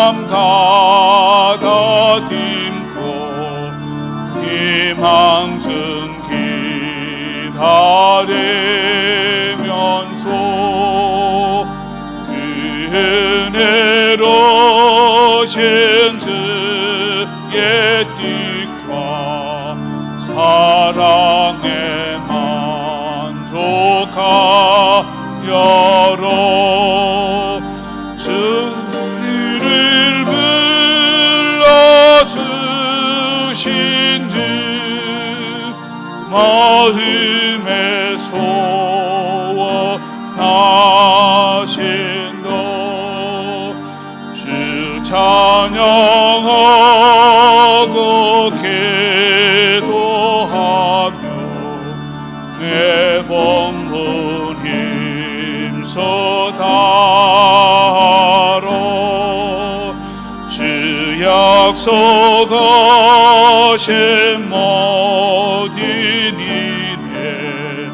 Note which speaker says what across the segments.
Speaker 1: 맘 가다듬고 희망쯤 기다리면서 그 은혜로 신주의 뜻과 사랑에 만족하여로 주를 불러주신 주 마음에 소원하신 것 주 찬양하고 기도하며 매번 힘써 다하러 주 약속하신 모든 일에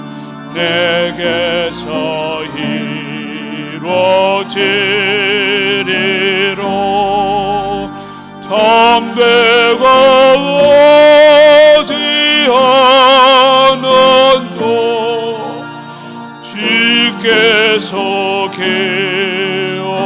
Speaker 1: 내게서 이루어지리로 참되고 오지 않은도 주께서 기억하시리.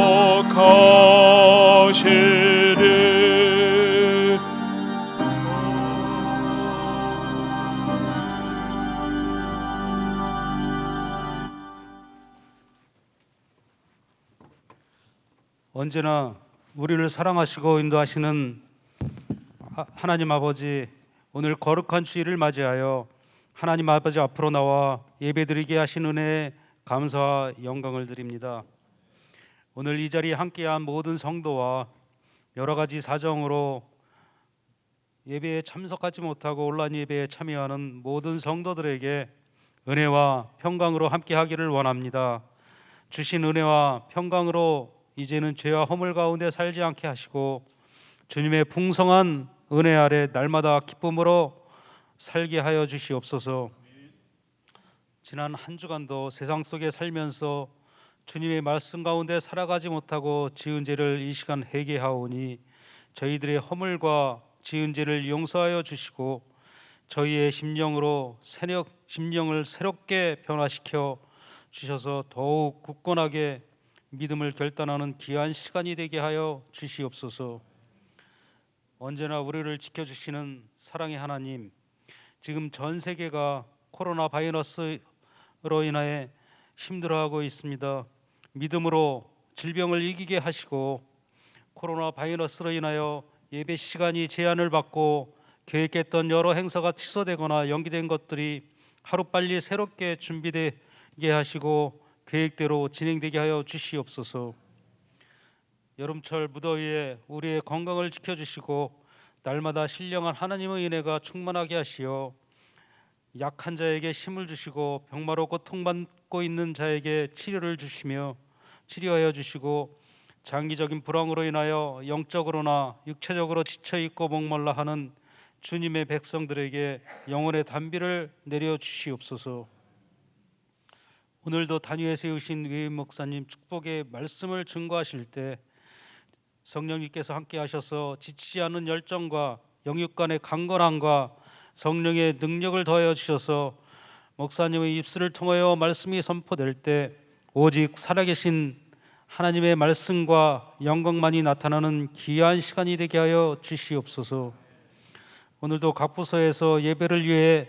Speaker 2: 언제나 우리를 사랑하시고 인도하시는 하나님 아버지, 오늘 거룩한 주일을 맞이하여 하나님 아버지 앞으로 나와 예배드리게 하신 은혜에 감사와 영광을 드립니다. 오늘 이 자리에 함께한 모든 성도와 여러 가지 사정으로 예배에 참석하지 못하고 온라인 예배에 참여하는 모든 성도들에게 은혜와 평강으로 함께하기를 원합니다. 주신 은혜와 평강으로 이제는 죄와 허물 가운데 살지 않게 하시고 주님의 풍성한 은혜 아래 날마다 기쁨으로 살게 하여 주시옵소서. 지난 한 주간도 세상 속에 살면서 주님의 말씀 가운데 살아가지 못하고 지은 죄를 이 시간 회개하오니 저희들의 허물과 지은 죄를 용서하여 주시고 저희의 심령을 새롭게 변화시켜 주셔서 더욱 굳건하게 믿음을 결단하는 귀한 시간이 되게 하여 주시옵소서. 언제나 우리를 지켜주시는 사랑의 하나님, 지금 전 세계가 코로나 바이러스로 인하여 힘들어하고 있습니다. 믿음으로 질병을 이기게 하시고 코로나 바이러스로 인하여 예배 시간이 제한을 받고 계획했던 여러 행사가 취소되거나 연기된 것들이 하루빨리 새롭게 준비되게 하시고 계획대로 진행되게 하여 주시옵소서. 여름철 무더위에 우리의 건강을 지켜주시고 날마다 신령한 하나님의 은혜가 충만하게 하시어 약한 자에게 힘을 주시고 병마로 고통받고 있는 자에게 치료를 주시며 치료하여 주시고 장기적인 불황으로 인하여 영적으로나 육체적으로 지쳐있고 목말라 하는 주님의 백성들에게 영혼의 단비를 내려 주시옵소서. 오늘도 단위에 세우신 외임 목사님 축복의 말씀을 증거하실 때 성령님께서 함께 하셔서 지치지 않은 열정과 영육 간의 강건함과 성령의 능력을 더하여 주셔서 목사님의 입술을 통하여 말씀이 선포될 때 오직 살아계신 하나님의 말씀과 영광만이 나타나는 귀한 시간이 되게 하여 주시옵소서. 오늘도 각 부서에서 예배를 위해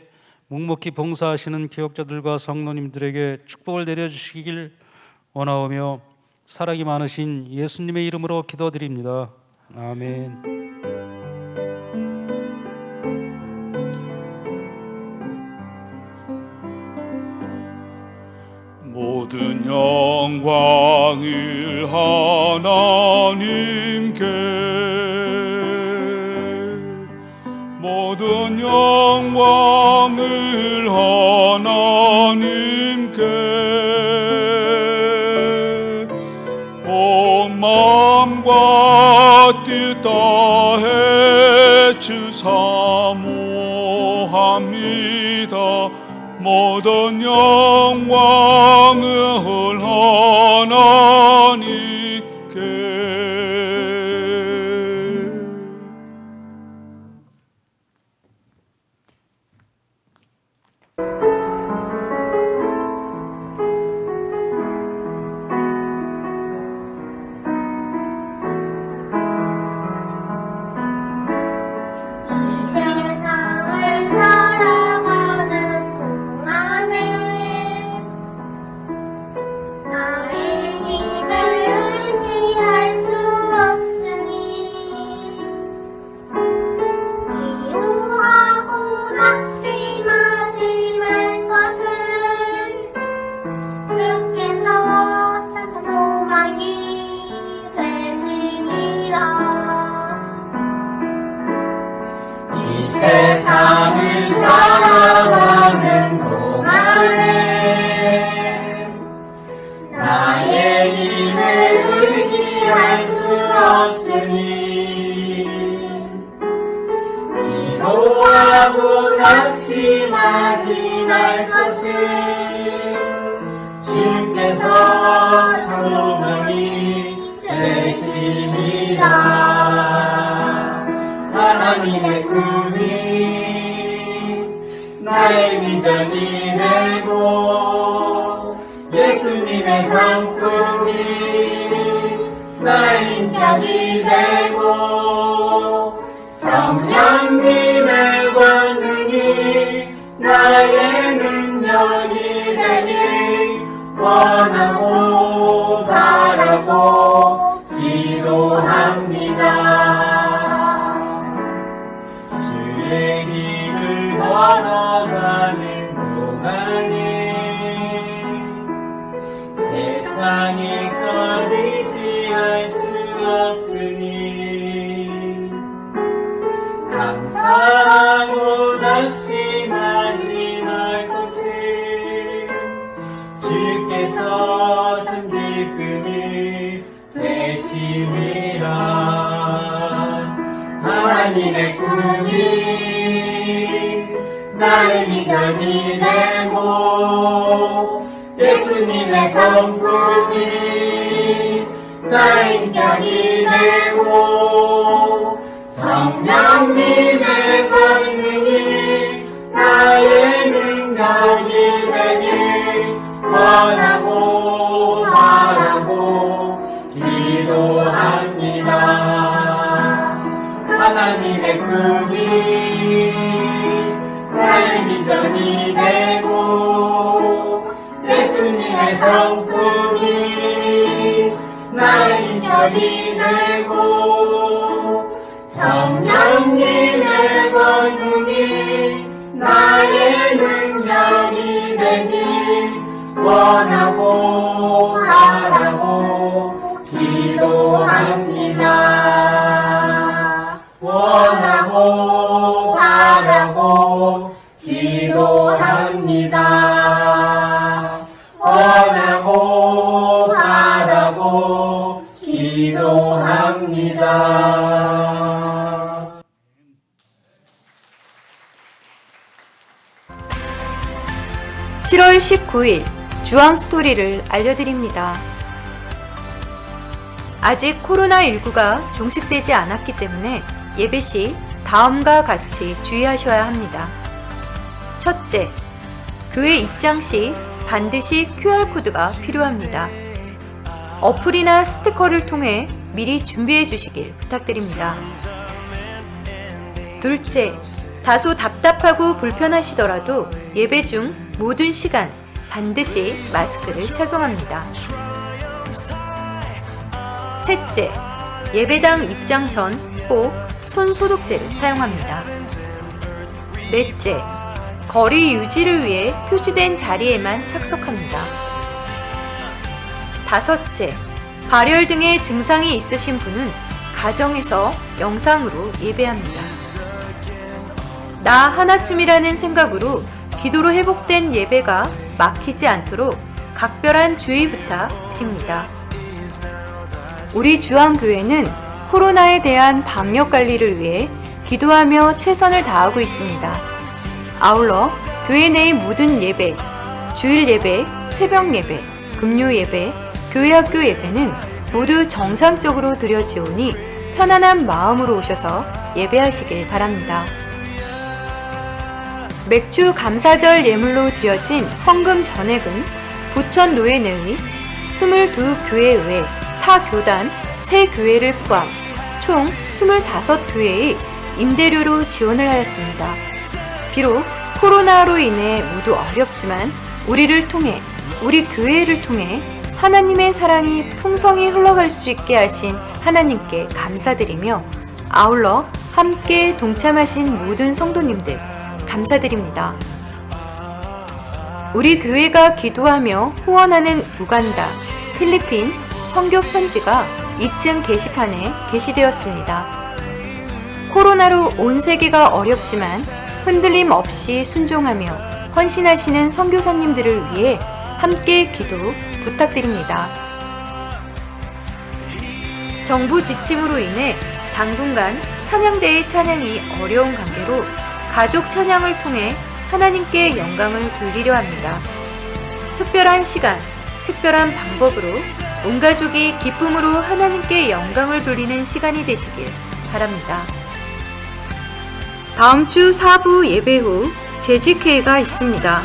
Speaker 2: 묵묵히 봉사하시는 기억자들과 성도님들에게 축복을 내려주시길 원하오며 사랑이 많으신 예수님의 이름으로 기도드립니다. 아멘.
Speaker 1: 모든 영광을 하나님께, 모든 영광을 하나님께, 온 마음과 뜻 다해 주사모합니다. 모든 영광을 하나님께.
Speaker 3: 어찌할 수 없으니 기도하고 낙심하지 말 것을 주께서 충분히 되심이라. 하나님의 꿈이 나의 비전이 되고 예수님의 성품이 나의 인격이 되고 성령님의 권능이 나의 능력이 되길 원하고 바라고 기도합니다. 주의 길을 걸어가는 동안에 세상에 꺼리지 할 수 없으니 감사하고 낙심하지 말 것을 주께서 참 기쁨이 되심이라. 하나님의 꿈이 나의 비전이 되고 예수님의 성품이 나의 인격이 되고 성령님의 권능이 나의 능력이 되길 원하고 바라고 기도합니다. 하나님의 꿈이 나의 비전이 되고 예수님의 성품이 나의 인격이 되고 성령님의 권능이 나의 능력이 되길 원하고 바라고 기도합니다. 원하고 바라고 기도합니다. 원하고 바라고 기도합니다.
Speaker 4: (7월 19일) 주황 스토리를 알려드립니다. 아직 코로나19가 종식되지 않았기 때문에 예배 시 다음과 같이 주의하셔야 합니다. 첫째, 교회 입장 시 반드시 QR코드가 필요합니다. 어플이나 스티커를 통해 미리 준비해 주시길 부탁드립니다. 둘째, 다소 답답하고 불편하시더라도 예배 중 모든 시간 반드시 마스크를 착용합니다. 셋째, 예배당 입장 전 꼭 손 소독제를 사용합니다. 넷째, 거리 유지를 위해 표시된 자리에만 착석합니다. 다섯째, 발열 등의 증상이 있으신 분은 가정에서 영상으로 예배합니다. 나 하나쯤이라는 생각으로 기도로 회복된 예배가 막히지 않도록 각별한 주의 부탁드립니다. 우리 주황교회는 코로나에 대한 방역관리를 위해 기도하며 최선을 다하고 있습니다. 아울러 교회 내의 모든 예배, 주일 예배, 새벽 예배, 금요 예배, 교회 학교 예배는 모두 정상적으로 드려지오니 편안한 마음으로 오셔서 예배하시길 바랍니다. 맥주 감사절 예물로 드려진 헌금 전액은 부천 노회 내의 22교회 외 타 교단 새 교회를 포함 총 25교회의 임대료로 지원을 하였습니다. 비록 코로나로 인해 모두 어렵지만 우리를 통해, 우리 교회를 통해 하나님의 사랑이 풍성히 흘러갈 수 있게 하신 하나님께 감사드리며 아울러 함께 동참하신 모든 성도님들 감사드립니다. 우리 교회가 기도하며 후원하는 우간다, 필리핀 선교 편지가 2층 게시판에 게시되었습니다. 코로나로 온 세계가 어렵지만 흔들림 없이 순종하며 헌신하시는 선교사님들을 위해 함께 기도 부탁드립니다. 정부 지침으로 인해 당분간 찬양대의 찬양이 어려운 관계로 가족 찬양을 통해 하나님께 영광을 돌리려 합니다. 특별한 시간, 특별한 방법으로 온 가족이 기쁨으로 하나님께 영광을 돌리는 시간이 되시길 바랍니다. 다음 주 4부 예배 후 재직회의가 있습니다.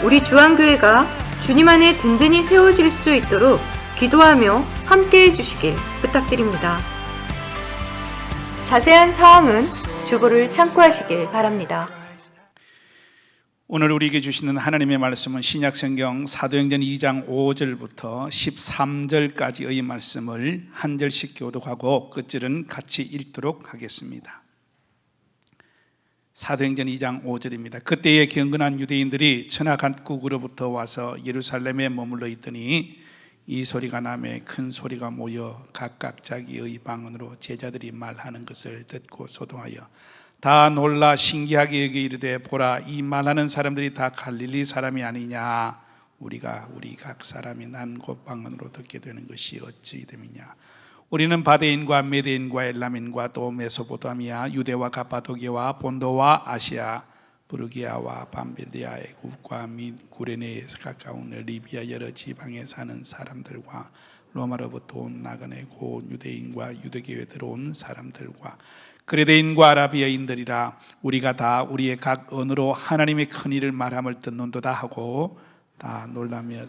Speaker 4: 우리 주안교회가 주님 안에 든든히 세워질 수 있도록 기도하며 함께해 주시길 부탁드립니다. 자세한 사항은 주보를 참고하시길 바랍니다.
Speaker 5: 오늘 우리에게 주시는 하나님의 말씀은 신약성경 사도행전 2장 5절부터 13절까지의 말씀을 한 절씩 교독하고 끝절은 같이 읽도록 하겠습니다. 사도행전 2장 5절입니다. 그때에 경건한 유대인들이 천하 각국으로부터 와서 예루살렘에 머물러 있더니 이 소리가 나매 큰 소리가 모여 각각 자기의 방언으로 제자들이 말하는 것을 듣고 소동하여 다 놀라 신기하게 여기 이르되 보라 이 말하는 사람들이 다 갈릴리 사람이 아니냐 우리 각 사람이 난 곧 방언으로 듣게 되는 것이 어찌 됨이냐 우리는 바데인과 메데인과 엘람인과 또 메소포타미아 유대와 가파도기와 본도와 아시아 부르기아와 밤빌리아 애굽과 및 구레네에서 가까운 리비아 여러 지방에 사는 사람들과 로마로부터 온 나그네 곧 유대인과 유대교에 들어온 사람들과 그레데인과 아라비아인들이라 우리가 다 우리의 각 언어로 하나님의 큰 일을 말함을 듣는도다 하고 다 놀라며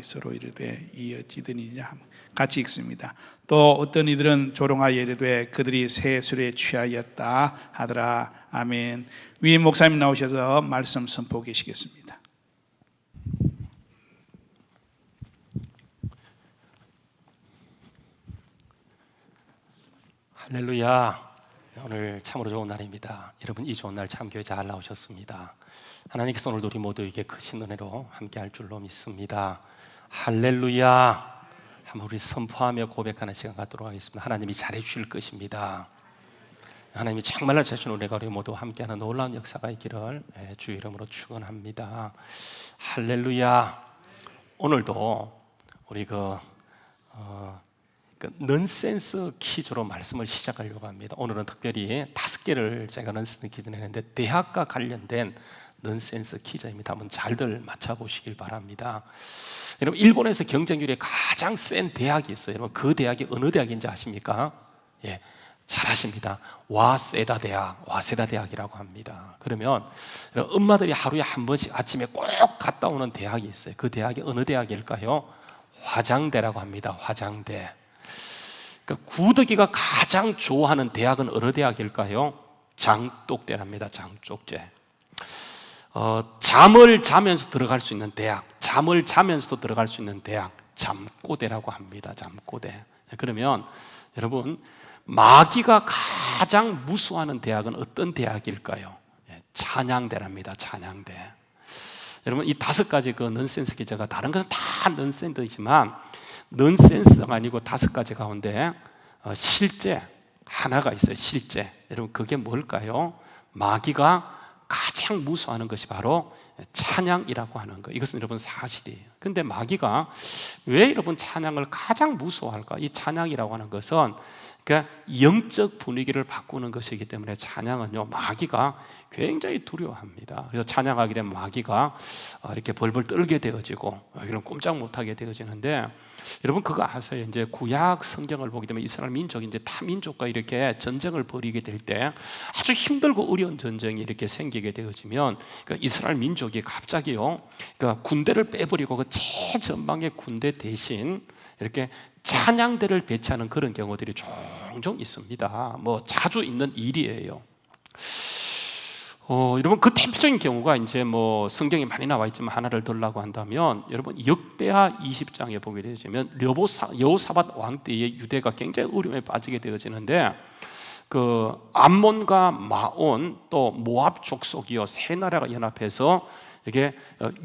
Speaker 5: 서로 이르되 이 어찌 되느냐 같이 읽습니다. 또 어떤 이들은 조롱하여 이르되 그들이 새 술에 취하였다 하더라. 아멘. 위임 목사님 나오셔서 말씀 선포 계시겠습니다.
Speaker 6: 할렐루야. 오늘 참으로 좋은 날입니다. 여러분 이 좋은 날 참교회 잘 나오셨습니다. 하나님께서 오늘도 우리 모두에게 크신 은혜로 함께할 줄로 믿습니다. 할렐루야. 한번 우리 선포하며 고백하는 시간 갖도록 하겠습니다. 하나님이 잘해주실 것입니다. 하나님이 정말로 잘해주신 우리가 우리 모두 함께하는 놀라운 역사가 있기를 주의 이름으로 축원합니다. 할렐루야. 오늘도 우리 넌센스 퀴즈로 말씀을 시작하려고 합니다. 오늘은 특별히 5개를 제가 넌센스 퀴즈를 했는데 대학과 관련된 넌센스 퀴즈입니다. 한번 잘들 맞춰보시길 바랍니다. 여러분 일본에서 경쟁률이 가장 센 대학이 있어요. 여러분 그 대학이 어느 대학인지 아십니까? 예, 잘하십니다. 와세다 대학이라고 합니다. 그러면 여러분, 엄마들이 하루에 한 번씩 아침에 꼭 갔다 오는 대학이 있어요. 그 대학이 어느 대학일까요? 화장대라고 합니다. 화장대. 그러니까 구더기가 가장 좋아하는 대학은 어느 대학일까요? 장독대랍니다. 장독대. 잠을 자면서 들어갈 수 있는 대학, 잠을 자면서도 들어갈 수 있는 대학, 잠꼬대라고 합니다. 잠꼬대. 그러면 여러분 마귀가 가장 무서워하는 대학은 어떤 대학일까요? 찬양대랍니다. 찬양대. 여러분 이 5가지 그 넌센스 기자가 다른 것은 다 넌센스이지만 넌센스가 아니고 5가지 가운데 실제 하나가 있어요. 실제. 여러분 그게 뭘까요? 마귀가 가장 무서워하는 것이 바로 찬양이라고 하는 거. 이것은 여러분 사실이에요. 근데 마귀가 왜 여러분 찬양을 가장 무서워할까? 이 찬양이라고 하는 것은 그러니까 영적 분위기를 바꾸는 것이기 때문에 찬양은요 마귀가 굉장히 두려워합니다. 그래서 찬양하게 되면 마귀가 이렇게 벌벌 떨게 되어지고 이런 꼼짝 못하게 되어지는데 여러분 그거 아세요? 이제 구약 성경을 보게 되면 이스라엘 민족이 이제 타 민족과 이렇게 전쟁을 벌이게 될 때 아주 힘들고 어려운 전쟁이 이렇게 생기게 되어지면 그러니까 이스라엘 민족이 갑자기요 그러니까 군대를 빼버리고 그 최전방의 군대 대신 이렇게 찬양대를 배치하는 그런 경우들이 종종 있습니다. 뭐 자주 있는 일이에요. 여러분 그 대표적인 경우가 이제 뭐 성경에 많이 나와 있지만 하나를 들라고 한다면 여러분 역대하 20장에 보게 되면 여호사밧 왕 때에 유대가 굉장히 어려움에 빠지게 되어지는데 그 암몬과 마온 또 모압 족속이요 세 나라가 연합해서 이게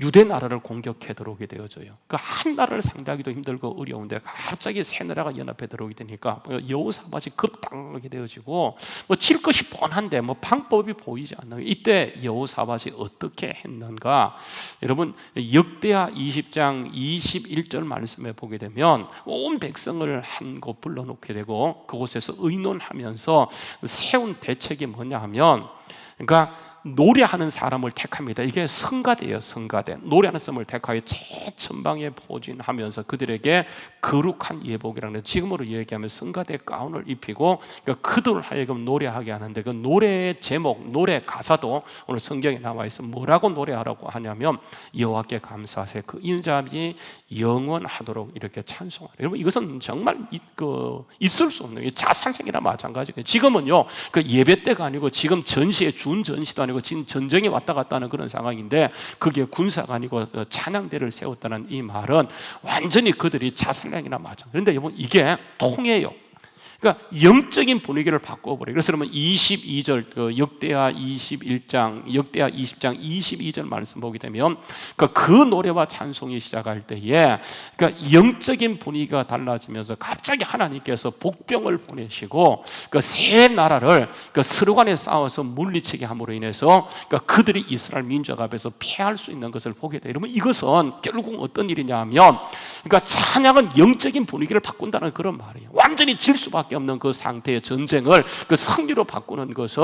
Speaker 6: 유대 나라를 공격해 들어오게 되어져요. 그 한 나라를 상대하기도 힘들고 어려운데 갑자기 세 나라가 연합해 들어오게 되니까 여호사밧이 급당하게 되어지고 뭐 칠 것이 뻔한데 뭐 방법이 보이지 않는 이때 여호사밧이 어떻게 했는가? 여러분 역대하 20장 21절 말씀에 보게 되면 온 백성을 한 곳 불러놓게 되고 그곳에서 의논하면서 세운 대책이 뭐냐 하면 그러니까 노래하는 사람을 택합니다. 이게 성가대예요. 성가대. 노래하는 사람을 택하여 최전방에 포진하면서 그들에게 거룩한 예복이라는 지금으로 얘기하면 성가대 가운을 입히고 그러니까 그들 하여금 노래하게 하는데 그 노래의 제목, 노래 가사도 오늘 성경에 나와 있어. 뭐라고 노래하라고 하냐면 여호와께 감사하세 그 인자함이 영원하도록 이렇게 찬송하라. 여러분 이것은 정말 있을 수 없는 자살행위나 마찬가지예요. 지금은요 그 예배 때가 아니고 지금 전시에 준 전시도 아니고 지금 전쟁이 왔다 갔다 하는 그런 상황인데 그게 군사가 아니고 찬양대를 세웠다는 이 말은 완전히 그들이 자살행위나 마찬가지. 그런데 여러분 이게 통해요. 그러니까 영적인 분위기를 바꿔버려요. 그래서 여러분 22절 역대하 21장 역대하 20장 22절 말씀 보게 되면 그 노래와 찬송이 시작할 때에 그러니까 영적인 분위기가 달라지면서 갑자기 하나님께서 복병을 보내시고 그 세 나라를 서로 간에 싸워서 물리치게 함으로 인해서 그들이 이스라엘 민족 앞에서 패할 수 있는 것을 보게 돼요. 여러분 이것은 결국 어떤 일이냐 하면 그러니까 찬양은 영적인 분위기를 바꾼다는 그런 말이에요. 완전히 질 수밖에 없는 그 상태의 전쟁을 그 승리로 바꾸는 것은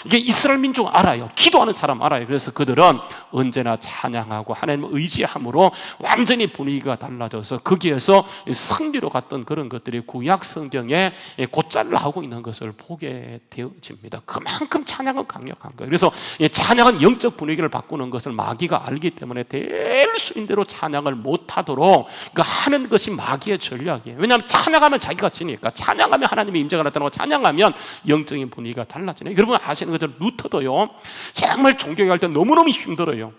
Speaker 6: 이게 이스라엘 민족 알아요. 기도하는 사람 알아요. 그래서 그들은 언제나 찬양하고 하나님을 의지함으로 완전히 분위기가 달라져서 거기에서 승리로 갔던 그런 것들이 구약 성경에 곧잘 나오고 있는 것을 보게 되어집니다. 그만큼 찬양은 강력한 거예요. 그래서 찬양은 영적 분위기를 바꾸는 것을 마귀가 알기 때문에 될 수 있는 대로 찬양을 못하도록 하는 것이 마귀의 전략이에요. 왜냐하면 찬양하면 자기가 지니까. 찬양하면 하나님의 임재가 나타나고 찬양하면 영적인 분위기가 달라지네. 여러분 아시는 것처럼 루터도요 정말 존경할 때 너무너무 힘들어요.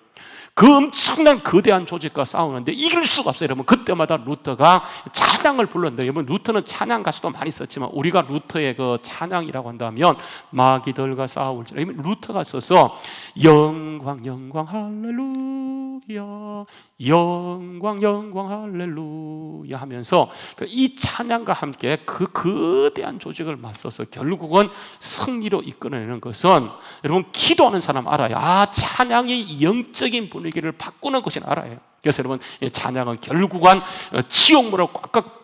Speaker 6: 그 엄청난 거대한 조직과 싸우는데 이길 수가 없어요. 여러분 그때마다 루터가 찬양을 불렀는데 여러분 루터는 찬양 가수도 많이 썼지만 우리가 루터의 그 찬양이라고 한다면 마귀들과 싸울 줄 루터가 써서 영광 영광 할렐루야 영광 영광 할렐루야 하면서 이 찬양과 함께 그 거대한 조직을 맞서서 결국은 승리로 이끌어내는 것은 여러분 기도하는 사람 알아요. 아 찬양이 영적인 분위기를 바꾸는 것이 알아요. 그래서 여러분 찬양은 결국은 지옥문을 꽉꽉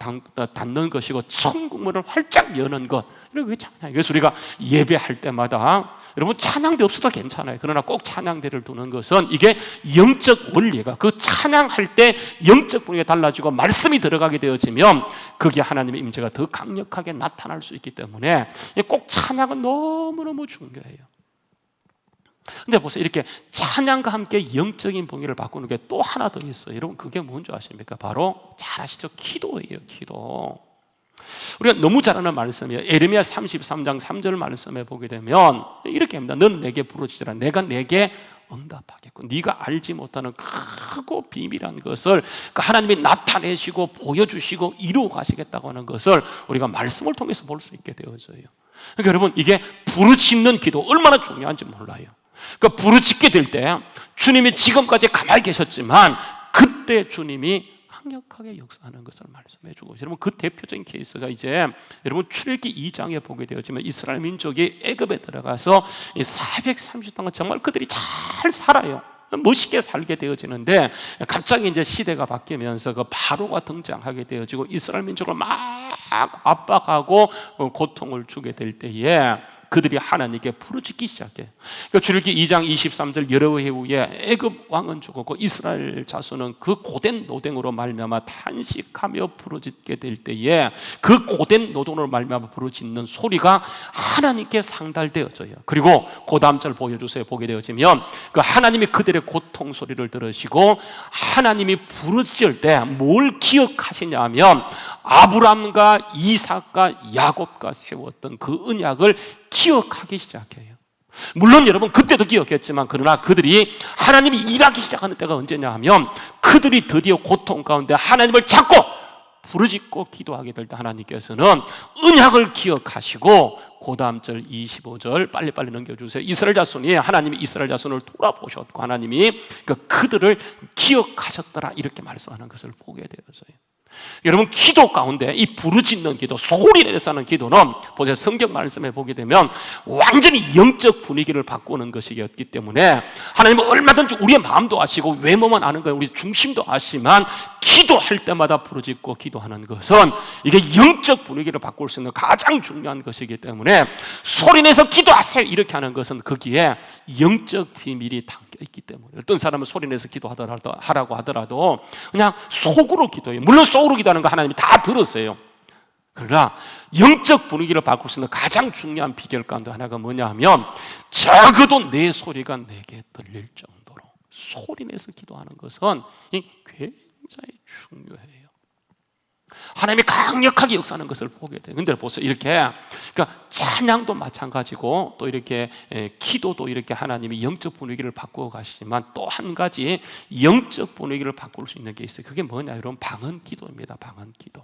Speaker 6: 닫는 것이고 천국문을 활짝 여는 것. 그게 찬양. 그래서 우리가 예배할 때마다 여러분 찬양대 없어도 괜찮아요. 그러나 꼭 찬양대를 두는 것은 이게 영적 원리가 그 찬양할 때 영적 분위기가 달라지고 말씀이 들어가게 되어지면 그게 하나님의 임재가 더 강력하게 나타날 수 있기 때문에 꼭 찬양은 너무너무 중요해요. 근데 보세요. 이렇게 찬양과 함께 영적인 분위기를 바꾸는 게 또 하나 더 있어요. 여러분 그게 뭔지 아십니까? 바로 잘 아시죠? 기도예요. 기도. 우리가 너무 잘 아는 말씀이에요. 에레미야 33장 3절 말씀에 보게 되면 이렇게 합니다. 너는 내게 부르짖으라. 내가 내게 응답하겠고 네가 알지 못하는 크고 비밀한 것을 하나님이 나타내시고 보여주시고 이루어 가시겠다고 하는 것을 우리가 말씀을 통해서 볼 수 있게 되어져요. 그러니까 여러분 이게 부르짖는 기도 얼마나 중요한지 몰라요. 그러니까 부르짖게 될 때 주님이 지금까지 가만히 계셨지만 그때 주님이 강력하게 역사하는 것을 말씀해 주고 여러분 그 대표적인 케이스가 이제 여러분 출애굽기 2장에 보게 되어지면 이스라엘 민족이 애굽에 들어가서 430년 동안 정말 그들이 잘 살아요. 멋있게 살게 되어지는데 갑자기 이제 시대가 바뀌면서 그 바로가 등장하게 되어지고 이스라엘 민족을 막 압박하고 고통을 주게 될 때에 그들이 하나님께 부르짖기 시작해요. 그러니까 출애굽기 2장 23절 여러 해 후에 애굽 왕은 죽었고 이스라엘 자손은 그 고된 노동으로 말미암아 탄식하며 부르짖게 될 때에 그 고된 노동으로 말미암아 부르짖는 소리가 하나님께 상달되어져요. 그리고 그 다음 절 보여주세요. 보게 되어지면 그 하나님이 그들의 고통 소리를 들으시고 하나님이 부르짖을 때 뭘 기억하시냐 하면 아브람과 이삭과 야곱과 세웠던 그 언약을 기억하기 시작해요. 물론 여러분 그때도 기억했지만 그러나 그들이 하나님이 일하기 시작하는 때가 언제냐 하면 그들이 드디어 고통 가운데 하나님을 찾고 부르짖고 기도하게 될 때 하나님께서는 언약을 기억하시고 그 다음 절 25절 빨리빨리 넘겨주세요. 이스라엘 자손이 하나님이 이스라엘 자손을 돌아보셨고 하나님이 그들을 기억하셨더라 이렇게 말씀하는 것을 보게 되었어요. 여러분, 기도 가운데 이 부르짖는 기도, 소리내서 하는 기도는 보세요. 성경 말씀에 보게 되면 완전히 영적 분위기를 바꾸는 것이었기 때문에 하나님은 얼마든지 우리의 마음도 아시고 외모만 아는 거예요. 우리 중심도 아시지만 기도할 때마다 부르짖고 기도하는 것은 이게 영적 분위기를 바꿀 수 있는 가장 중요한 것이기 때문에 소리내서 기도하세요 이렇게 하는 것은 거기에 영적 비밀이 담겨 있기 때문에 어떤 사람은 소리내서 기도하라고 하더라도 그냥 속으로 기도해요. 물론 속으로 기도하는 거 하나님이 다 들었어요. 그러나 영적 분위기를 바꿀 수 있는 가장 중요한 비결 가운데 하나가 뭐냐 하면 적어도 내 소리가 내게 들릴 정도로 소리내서 기도하는 것은 굉장히 중요해요. 하나님이 강력하게 역사하는 것을 보게 돼요. 근데 보세요. 이렇게 그러니까 찬양도 마찬가지고 또 이렇게 기도도 이렇게 하나님이 영적 분위기를 바꾸어 가시지만 또 한 가지 영적 분위기를 바꿀 수 있는 게 있어요. 그게 뭐냐? 여러분, 방언 기도입니다. 방언 기도.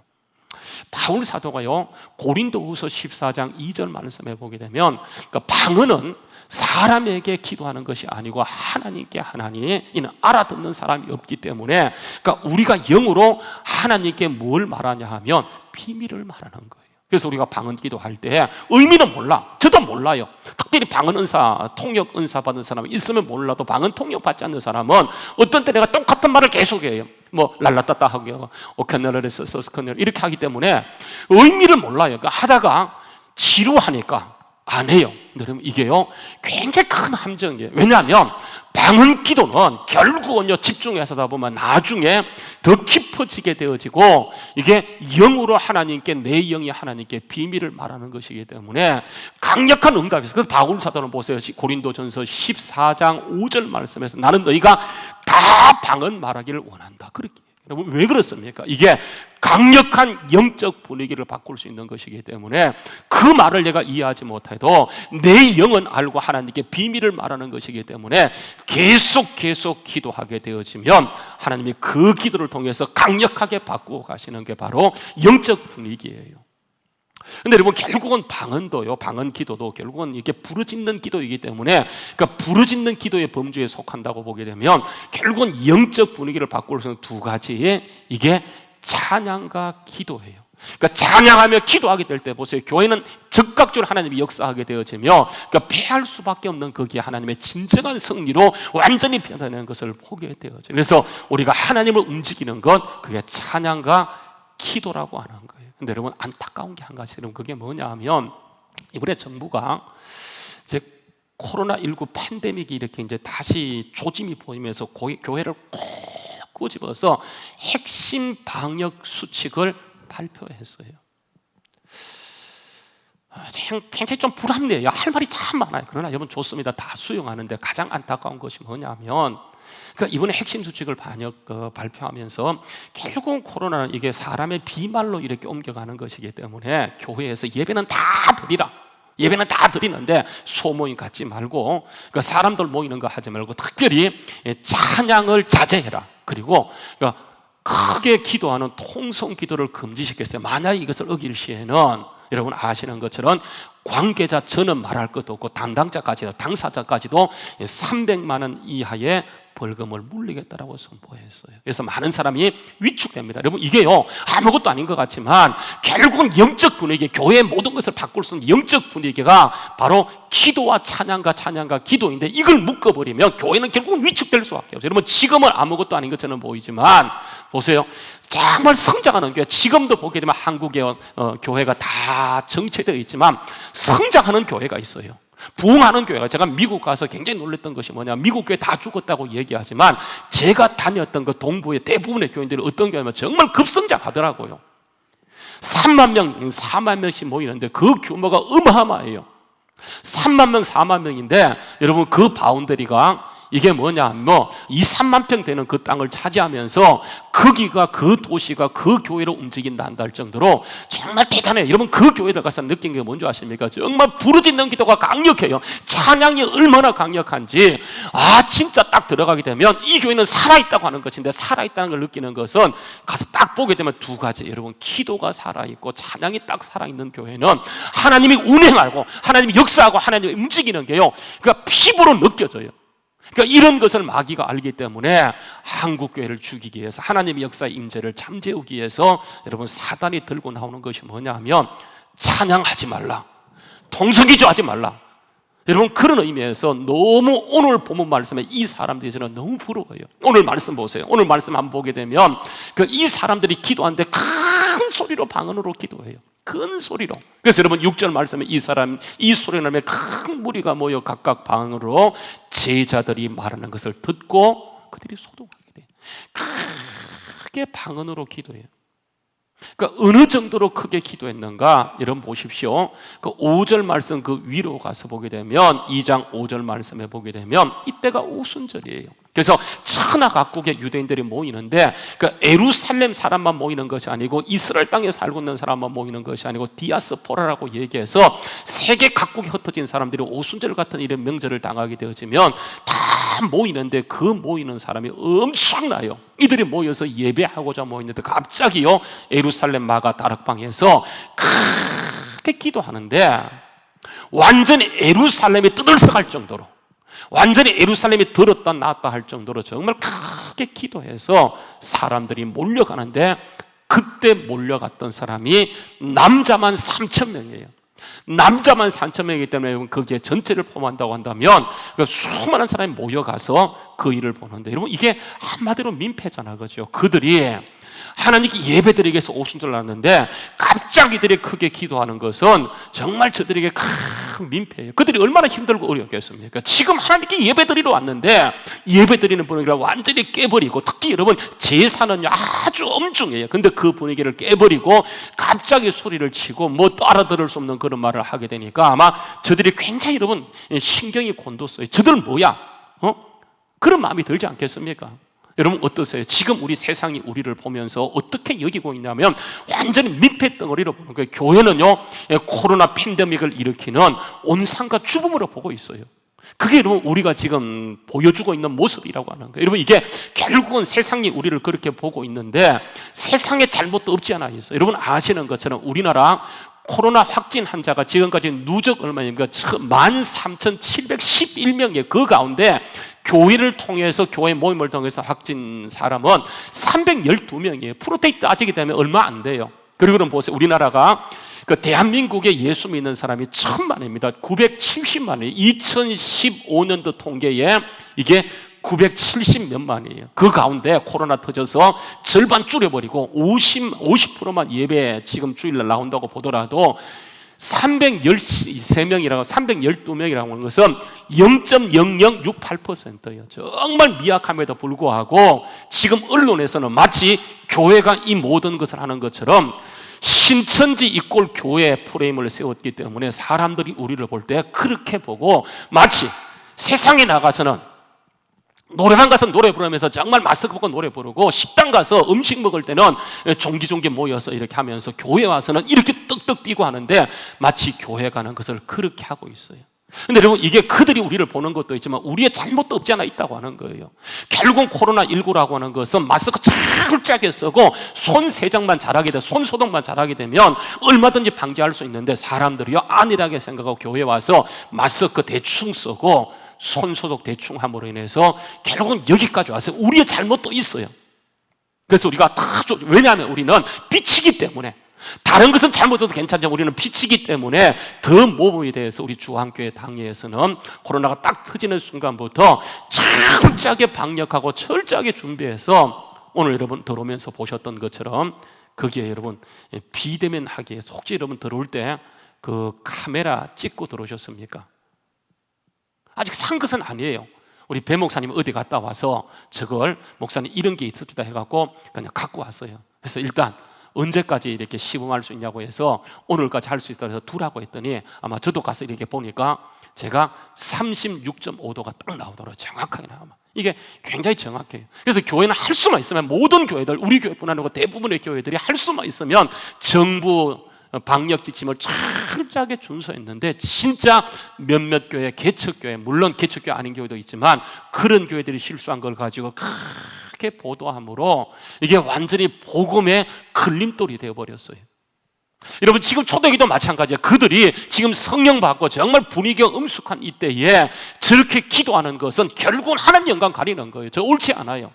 Speaker 6: 바울 사도가요 고린도후서 14장 2절 말씀에 보게 되면 그러니까 방언은 사람에게 기도하는 것이 아니고 하나님께 하나니 이는 알아듣는 사람이 없기 때문에 그러니까 우리가 영으로 하나님께 뭘 말하냐 하면 비밀을 말하는 거예요. 그래서 우리가 방언 기도할 때 의미는 몰라. 저도 몰라요. 특별히 방언 은사, 통역 은사 받은 사람은 있으면 몰라도 방언 통역 받지 않는 사람은 어떤 때 내가 똑같은 말을 계속해요. 뭐 랄라따따 하고요, 오케널레스 서스커넬 이렇게 하기 때문에 의미를 몰라요. 그러니까 하다가 지루하니까 안 해요. 여러분, 이게요 굉장히 큰 함정이에요. 왜냐하면 방언 기도는 결국은요 집중해서 하다 보면 나중에 더 깊어지게 되어지고 이게 영으로 하나님께 내 영이 하나님께 비밀을 말하는 것이기 때문에 강력한 응답이 있어요. 그래서 바울 사도는 보세요. 고린도전서 14장 5절 말씀에서 나는 너희가 다 방언 말하기를 원한다. 그렇게. 여러분, 왜 그렇습니까? 이게 강력한 영적 분위기를 바꿀 수 있는 것이기 때문에 그 말을 내가 이해하지 못해도 내 영은 알고 하나님께 비밀을 말하는 것이기 때문에 계속 기도하게 되어지면 하나님이 그 기도를 통해서 강력하게 바꾸어 가시는 게 바로 영적 분위기예요. 근데 여러분, 결국은 방언도요, 방언 기도도 결국은 이렇게 부르짖는 기도이기 때문에 그러니까 부르짖는 기도의 범주에 속한다고 보게 되면 결국은 영적 분위기를 바꿀 수 있는 두 가지, 이게 찬양과 기도예요. 그러니까 찬양하며 기도하게 될 때 보세요. 교회는 즉각적으로 하나님이 역사하게 되어지며 그러니까 패할 수밖에 없는 거기에 하나님의 진정한 승리로 완전히 변화되는 것을 보게 되어져요. 그래서 우리가 하나님을 움직이는 것, 그게 찬양과 기도라고 하는 거예요. 근데 여러분, 안타까운 게 한 가지, 여러분, 그게 뭐냐 하면 이번에 정부가 이제 코로나19 팬데믹이 이렇게 이제 다시 조짐이 보이면서 교회를 꼭 꼬집어서 핵심 방역 수칙을 발표했어요. 굉장히 좀 불합리해요. 할 말이 참 많아요. 그러나 여러분, 좋습니다. 다 수용하는데 가장 안타까운 것이 뭐냐면 그러니까 이번에 핵심 수칙을 발표하면서 결국은 코로나는 이게 사람의 비말로 이렇게 옮겨가는 것이기 때문에 교회에서 예배는 다 드리라. 예배는 다 드리는데 소모임 갖지 말고 그러니까 사람들 모이는 거 하지 말고 특별히 찬양을 자제해라. 그리고 그러니까 크게 기도하는 통성 기도를 금지시켰어요. 만약 이것을 어길 시에는 여러분 아시는 것처럼 관계자 저는 말할 것도 없고 담당자까지도 당사자까지도 300만 원 이하의 벌금을 물리겠다라고 선포했어요. 그래서 많은 사람이 위축됩니다. 여러분, 이게요 아무것도 아닌 것 같지만 결국은 영적 분위기, 교회의 모든 것을 바꿀 수 있는 영적 분위기가 바로 기도와 찬양과 기도인데 이걸 묶어버리면 교회는 결국은 위축될 수밖에 없어요. 여러분, 지금은 아무것도 아닌 것처럼 보이지만 보세요, 정말 성장하는 교회, 지금도 보게 되면 한국의 교회가 다 정체되어 있지만 성장하는 교회가 있어요. 부흥하는 교회가, 제가 미국 가서 굉장히 놀랐던 것이 뭐냐, 미국 교회 다 죽었다고 얘기하지만 제가 다녔던 그 동부의 대부분의 교인들이 어떤 교회면 정말 급성장하더라고요. 3만 명, 4만 명씩 모이는데 그 규모가 어마어마해요. 3만 명, 4만 명인데 여러분, 그 바운더리가 이게 뭐냐, 뭐 2, 3만 평 되는 그 땅을 차지하면서 거기가 그 도시가 그 교회로 움직인다 한다 할 정도로 정말 대단해요. 여러분 그 교회들 가서 느낀 게 뭔지 아십니까? 정말 부르짖는 기도가 강력해요. 찬양이 얼마나 강력한지 진짜 딱 들어가게 되면 이 교회는 살아있다고 하는 것인데, 살아있다는 걸 느끼는 것은 가서 딱 보게 되면 두 가지, 여러분 기도가 살아있고 찬양이 딱 살아있는 교회는 하나님이 운행하고 하나님이 역사하고 하나님이 움직이는 게요, 그러니까 피부로 느껴져요. 그러니까 이런 것을 마귀가 알기 때문에 한국교회를 죽이기 위해서, 하나님의 역사의 임재를 잠재우기 위해서 여러분 사단이 들고 나오는 것이 뭐냐 하면 찬양하지 말라, 통성기도하지 말라. 여러분 그런 의미에서 너무 오늘 본문 말씀에 이 사람들이 저는 너무 부러워요. 오늘 말씀 보세요. 오늘 말씀 한번 보게 되면 이 사람들이 기도하는데 큰 소리로 방언으로 기도해요. 큰 소리로. 그래서 여러분 6절 말씀에 이 소리 나면 큰 무리가 모여 각각 방언으로 제자들이 말하는 것을 듣고 그들이 소동하게 돼요. 크게 방언으로 기도해요. 그러니까 어느 정도로 크게 기도했는가? 여러분 보십시오. 그 5절 말씀 그 위로 가서 보게 되면 2장 5절 말씀에 보게 되면 이때가 오순절이에요. 그래서 천하 각국의 유대인들이 모이는데 그 예루살렘 사람만 모이는 것이 아니고 이스라엘 땅에 살고 있는 사람만 모이는 것이 아니고 디아스포라라고 얘기해서 세계 각국에 흩어진 사람들이 오순절 같은 이런 명절을 당하게 되어지면 다 모이는데, 그 모이는 사람이 엄청나요. 이들이 모여서 예배하고자 모이는데 갑자기요 예루살렘 마가 다락방에서 크게 기도하는데 완전히 예루살렘이 떠들썩할 정도로, 완전히 예루살렘이 들었다 놨다 할 정도로 정말 크게 기도해서 사람들이 몰려가는데, 그때 몰려갔던 사람이 남자만 3,000명이에요. 남자만 3,000명이기 때문에 거기에 전체를 포함한다고 한다면 수많은 사람이 모여가서 그 일을 보는데, 여러분 이게 한마디로 민폐잖아, 그죠? 그들이 하나님께 예배드리기 위해서 오순절을 났는데 갑자기 이들이 크게 기도하는 것은 정말 저들에게 큰 민폐예요. 그들이 얼마나 힘들고 어렵겠습니까? 지금 하나님께 예배드리러 왔는데 예배드리는 분위기를 완전히 깨버리고, 특히 여러분 제사는 아주 엄중해요. 근데 그 분위기를 깨버리고 갑자기 소리를 치고 뭐 알아들을 수 없는 그런 말을 하게 되니까 아마 저들이 굉장히 여러분 신경이 곤뒀어요. 저들 뭐야? 그런 마음이 들지 않겠습니까? 여러분 어떠세요? 지금 우리 세상이 우리를 보면서 어떻게 여기고 있냐면 완전히 민폐 덩어리로 보는 거예요. 교회는요 코로나 팬데믹을 일으키는 온상과 주범으로 보고 있어요. 그게 여러분 우리가 지금 보여주고 있는 모습이라고 하는 거예요. 여러분 이게 결국은 세상이 우리를 그렇게 보고 있는데 세상에 잘못도 없지 않아 있어요. 여러분 아시는 것처럼 우리나라 코로나 확진 환자가 지금까지 누적 얼마입니까? 13,711명이에요. 그 가운데 교회를 통해서, 교회 모임을 통해서 확진 사람은 312명이에요. 프로테이트 따지게 되면 얼마 안 돼요. 그리고 그럼 보세요. 우리나라가 그 대한민국에 예수 믿는 사람이 1,000만입니다. 970만이에요. 2015년도 통계에 이게 970몇만이에요. 그 가운데 코로나 터져서 절반 줄여버리고 50%만 예배 지금 주일날 나온다고 보더라도 313명이라고 312명이라고 하는 것은 0.0068%예요. 정말 미약함에도 불구하고 지금 언론에서는 마치 교회가 이 모든 것을 하는 것처럼 신천지 이꼴 교회 프레임을 세웠기 때문에 사람들이 우리를 볼 때 그렇게 보고 마치 세상에 나가서는 노래방 가서 노래 부르면서 정말 마스크 벗고 노래 부르고, 식당 가서 음식 먹을 때는 종기종기 모여서 이렇게 하면서 교회 와서는 이렇게 떡떡 뛰고 하는데 마치 교회 가는 것을 그렇게 하고 있어요. 근데 여러분 이게 그들이 우리를 보는 것도 있지만 우리의 잘못도 없지 않아 있다고 하는 거예요. 결국 코로나19라고 하는 것은 마스크 철저하게 쓰고 손 세정만 잘하게 돼, 손 소독만 잘하게 되면 얼마든지 방지할 수 있는데 사람들이요 안일하게 생각하고 교회 와서 마스크 대충 쓰고 손 소독 대충 함으로 인해서 결국은 여기까지 왔어요. 우리의 잘못도 있어요. 그래서 우리가 왜냐하면 우리는 빛이기 때문에, 다른 것은 잘못해도 괜찮지만 우리는 빛이기 때문에 더 모범에 대해서 우리 주한교회 당회에서는 코로나가 딱 터지는 순간부터 철저하게 방역하고 철저하게 준비해서 오늘 여러분 들어오면서 보셨던 것처럼 거기에 여러분 비대면 하기 위해서 혹시 여러분 들어올 때 그 카메라 찍고 들어오셨습니까? 아직 산 것은 아니에요. 우리 배 목사님 어디 갔다 와서 저걸 목사님 이런 게 있습니다 해갖고 그냥 갖고 왔어요. 그래서 일단 언제까지 이렇게 시범할 수 있냐고 해서 오늘까지 할 수 있다고 해서 두라고 했더니 아마 저도 가서 이렇게 보니까 제가 36.5도가 딱 나오더라고요. 정확하게 나오면. 이게 굉장히 정확해요. 그래서 교회는 할 수만 있으면, 모든 교회들, 우리 교회뿐 아니고 대부분의 교회들이 할 수만 있으면 정부 방역 지침을 철저하게 준수했는데, 진짜 몇몇 교회, 개척교회, 물론 개척교회 아닌 교회도 있지만 그런 교회들이 실수한 걸 가지고 크게 보도함으로 이게 완전히 복음의 걸림돌이 되어버렸어요. 여러분, 지금 초대기도 마찬가지예요. 그들이 지금 성령 받고 정말 분위기가 엄숙한 이때에 저렇게 기도하는 것은 결국은 하나님 영광 가리는 거예요. 저 옳지 않아요.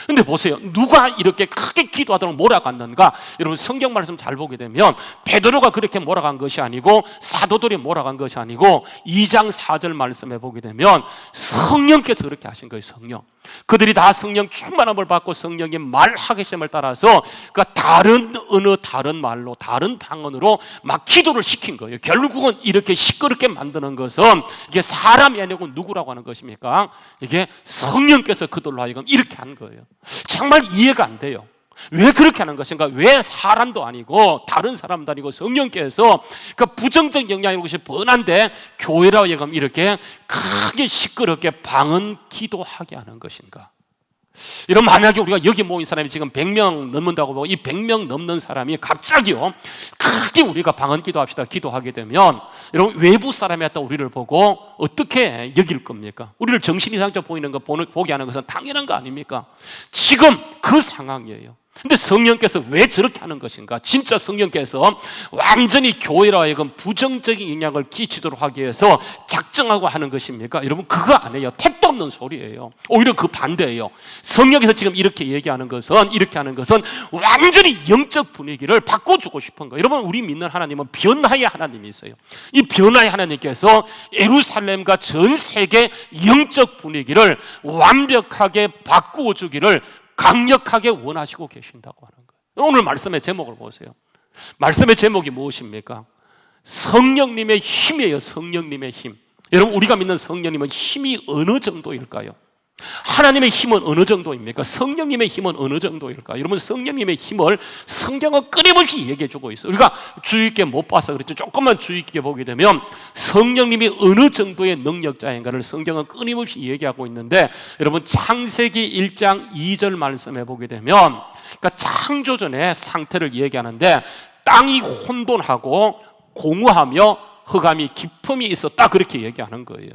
Speaker 6: 근데 보세요, 누가 이렇게 크게 기도하도록 몰아갔는가? 여러분, 성경 말씀 잘 보게 되면 베드로가 그렇게 몰아간 것이 아니고, 사도들이 몰아간 것이 아니고, 2장 4절 말씀에 보게 되면 성령께서 그렇게 하신 거예요. 성령. 그들이 다 성령 충만함을 받고 성령의 말하계심을 따라서 그 다른 언어, 다른 말로, 다른 방언으로 막 기도를 시킨 거예요. 결국은 이렇게 시끄럽게 만드는 것은 이게 사람이 아니고 누구라고 하는 것입니까? 이게 성령께서 그들로 하여금 이렇게 한 거예요. 정말 이해가 안 돼요. 왜 그렇게 하는 것인가? 왜 사람도 아니고 다른 사람도 아니고 성령께서 그 부정적 영향이 것이 뻔한데 교회라고 하여금 이렇게 크게 시끄럽게 방언 기도하게 하는 것인가? 이런, 만약에 우리가 여기 모인 사람이 지금 100명 넘는다고 보고 이 100명 넘는 사람이 갑자기요 크게 우리가 방언 기도합시다 기도하게 되면, 여러분, 외부 사람이었다 우리를 보고 어떻게 여길 겁니까? 우리를 정신 이상적 보이는 거 보게 하는 것은 당연한 거 아닙니까? 지금 그 상황이에요. 근데 성령께서 왜 저렇게 하는 것인가? 진짜 성령께서 완전히 교회라 하여금 부정적인 영향을 끼치도록 하기 위해서 작정하고 하는 것입니까? 여러분, 그거 아니에요. 택도 없는 소리예요. 오히려 그 반대예요. 성령께서 지금 이렇게 얘기하는 것은, 이렇게 하는 것은 완전히 영적 분위기를 바꿔주고 싶은 거예요. 여러분, 우리 믿는 하나님은 변화의 하나님이세요. 이 변화의 하나님께서 예루살렘과 전 세계 영적 분위기를 완벽하게 바꾸어 주기를 강력하게 원하시고 계신다고 하는 거예요. 오늘 말씀의 제목을 보세요. 말씀의 제목이 무엇입니까? 성령님의 힘이에요. 성령님의 힘. 여러분, 우리가 믿는 성령님은 힘이 어느 정도일까요? 하나님의 힘은 어느 정도입니까? 성령님의 힘은 어느 정도일까요? 여러분, 성령님의 힘을 성경은 끊임없이 얘기해 주고 있어요. 우리가 주의 있게 못 봐서 그렇죠. 조금만 주의 있게 보게 되면 성령님이 어느 정도의 능력자인가를 성경은 끊임없이 얘기하고 있는데, 여러분, 창세기 1장 2절 말씀에 보게 되면, 그러니까 창조전의 상태를 얘기하는데, 땅이 혼돈하고 공허하며 흑암이 깊음이 있었다, 그렇게 얘기하는 거예요.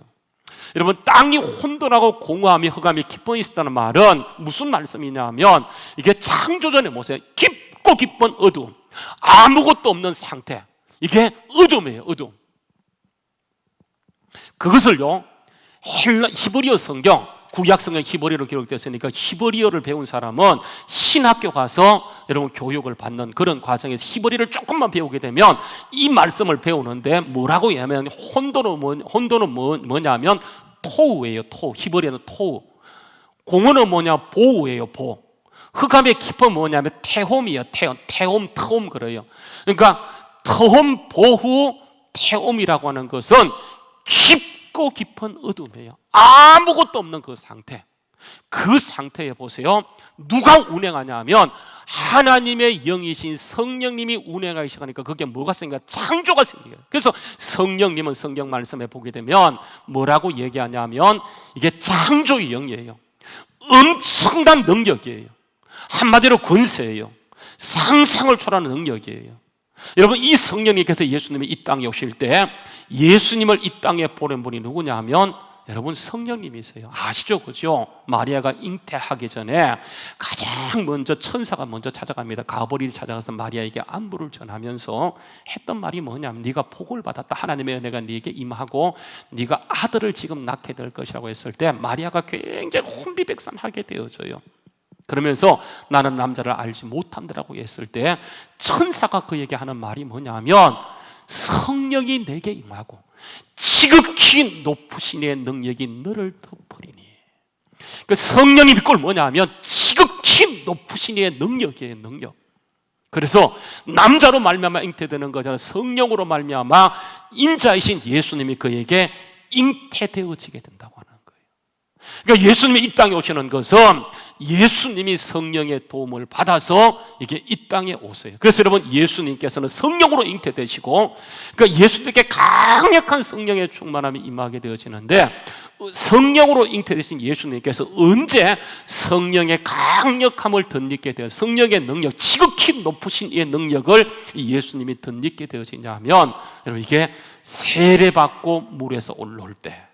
Speaker 6: 여러분, 땅이 혼돈하고 공허함이 흑암이 깊음이 있었다는 말은 무슨 말씀이냐면, 이게 창조전의 모습, 깊고 깊은 어두움, 아무것도 없는 상태, 이게 어둠이에요. 어둠. 그것을요 히브리어 성경, 구약 성경 히브리어로 기록되었으니까 히브리어를 배운 사람은 신학교 가서 여러분 교육을 받는 그런 과정에서 히브리어를 조금만 배우게 되면 이 말씀을 배우는데 뭐라고 하면, 혼돈은 뭐냐면 토우예요. 토우. 히브리어는 토우. 공허는 뭐냐? 보우예요. 보. 흑암의 깊은 뭐냐면 태홈이에요. 태홈, 터홈 그래요. 그러니까 터홈, 보후, 태홈이라고 하는 것은 깊고 깊은 어둠이에요. 아무것도 없는 그 상태. 그 상태에 보세요, 누가 운행하냐 하면 하나님의 영이신 성령님이 운행하시니까 그게 뭐가 생겨요? 창조가 생겨요. 그래서 성령님은 성경 말씀에 보게 되면 뭐라고 얘기하냐면 이게 창조의 영이에요. 엄청난 능력이에요. 한마디로 권세예요. 상상을 초월하는 능력이에요. 여러분, 이 성령님께서 예수님이 이 땅에 오실 때 예수님을 이 땅에 보낸 분이 누구냐 하면 여러분 성령님이세요. 아시죠? 그죠? 마리아가 잉태하기 전에 가장 먼저 천사가 먼저 찾아갑니다. 가브리엘이 찾아가서 마리아에게 안부를 전하면서 했던 말이 뭐냐면, 네가 복을 받았다. 하나님의 은혜가 네게 임하고 네가 아들을 지금 낳게 될 것이라고 했을 때 마리아가 굉장히 혼비백산하게 되어져요. 그러면서 나는 남자를 알지 못한다라고 했을 때 천사가 그에게 하는 말이 뭐냐면, 성령이 내게 임하고 지극히 높으신 이의 능력이 너를 덮으리니. 그 성령이 꼴 뭐냐면 지극히 높으신 이의 능력이에요. 능력. 그래서 남자로 말미암아 잉태되는 거잖아요. 성령으로 말미암아 인자이신 예수님이 그에게 잉태되어지게 된다고 하는 거예요. 그러니까 예수님이 이 땅에 오시는 것은 예수님이 성령의 도움을 받아서 이게 이 땅에 오세요. 그래서 여러분, 예수님께서는 성령으로 잉태되시고, 그러니까 예수님께 강력한 성령의 충만함이 임하게 되어지는데, 성령으로 잉태되신 예수님께서 언제 성령의 강력함을 덧입게 되어, 성령의 능력, 지극히 높으신 이 능력을 예수님이 덧입게 되어지냐 하면, 여러분, 이게 세례받고 물에서 올라올 때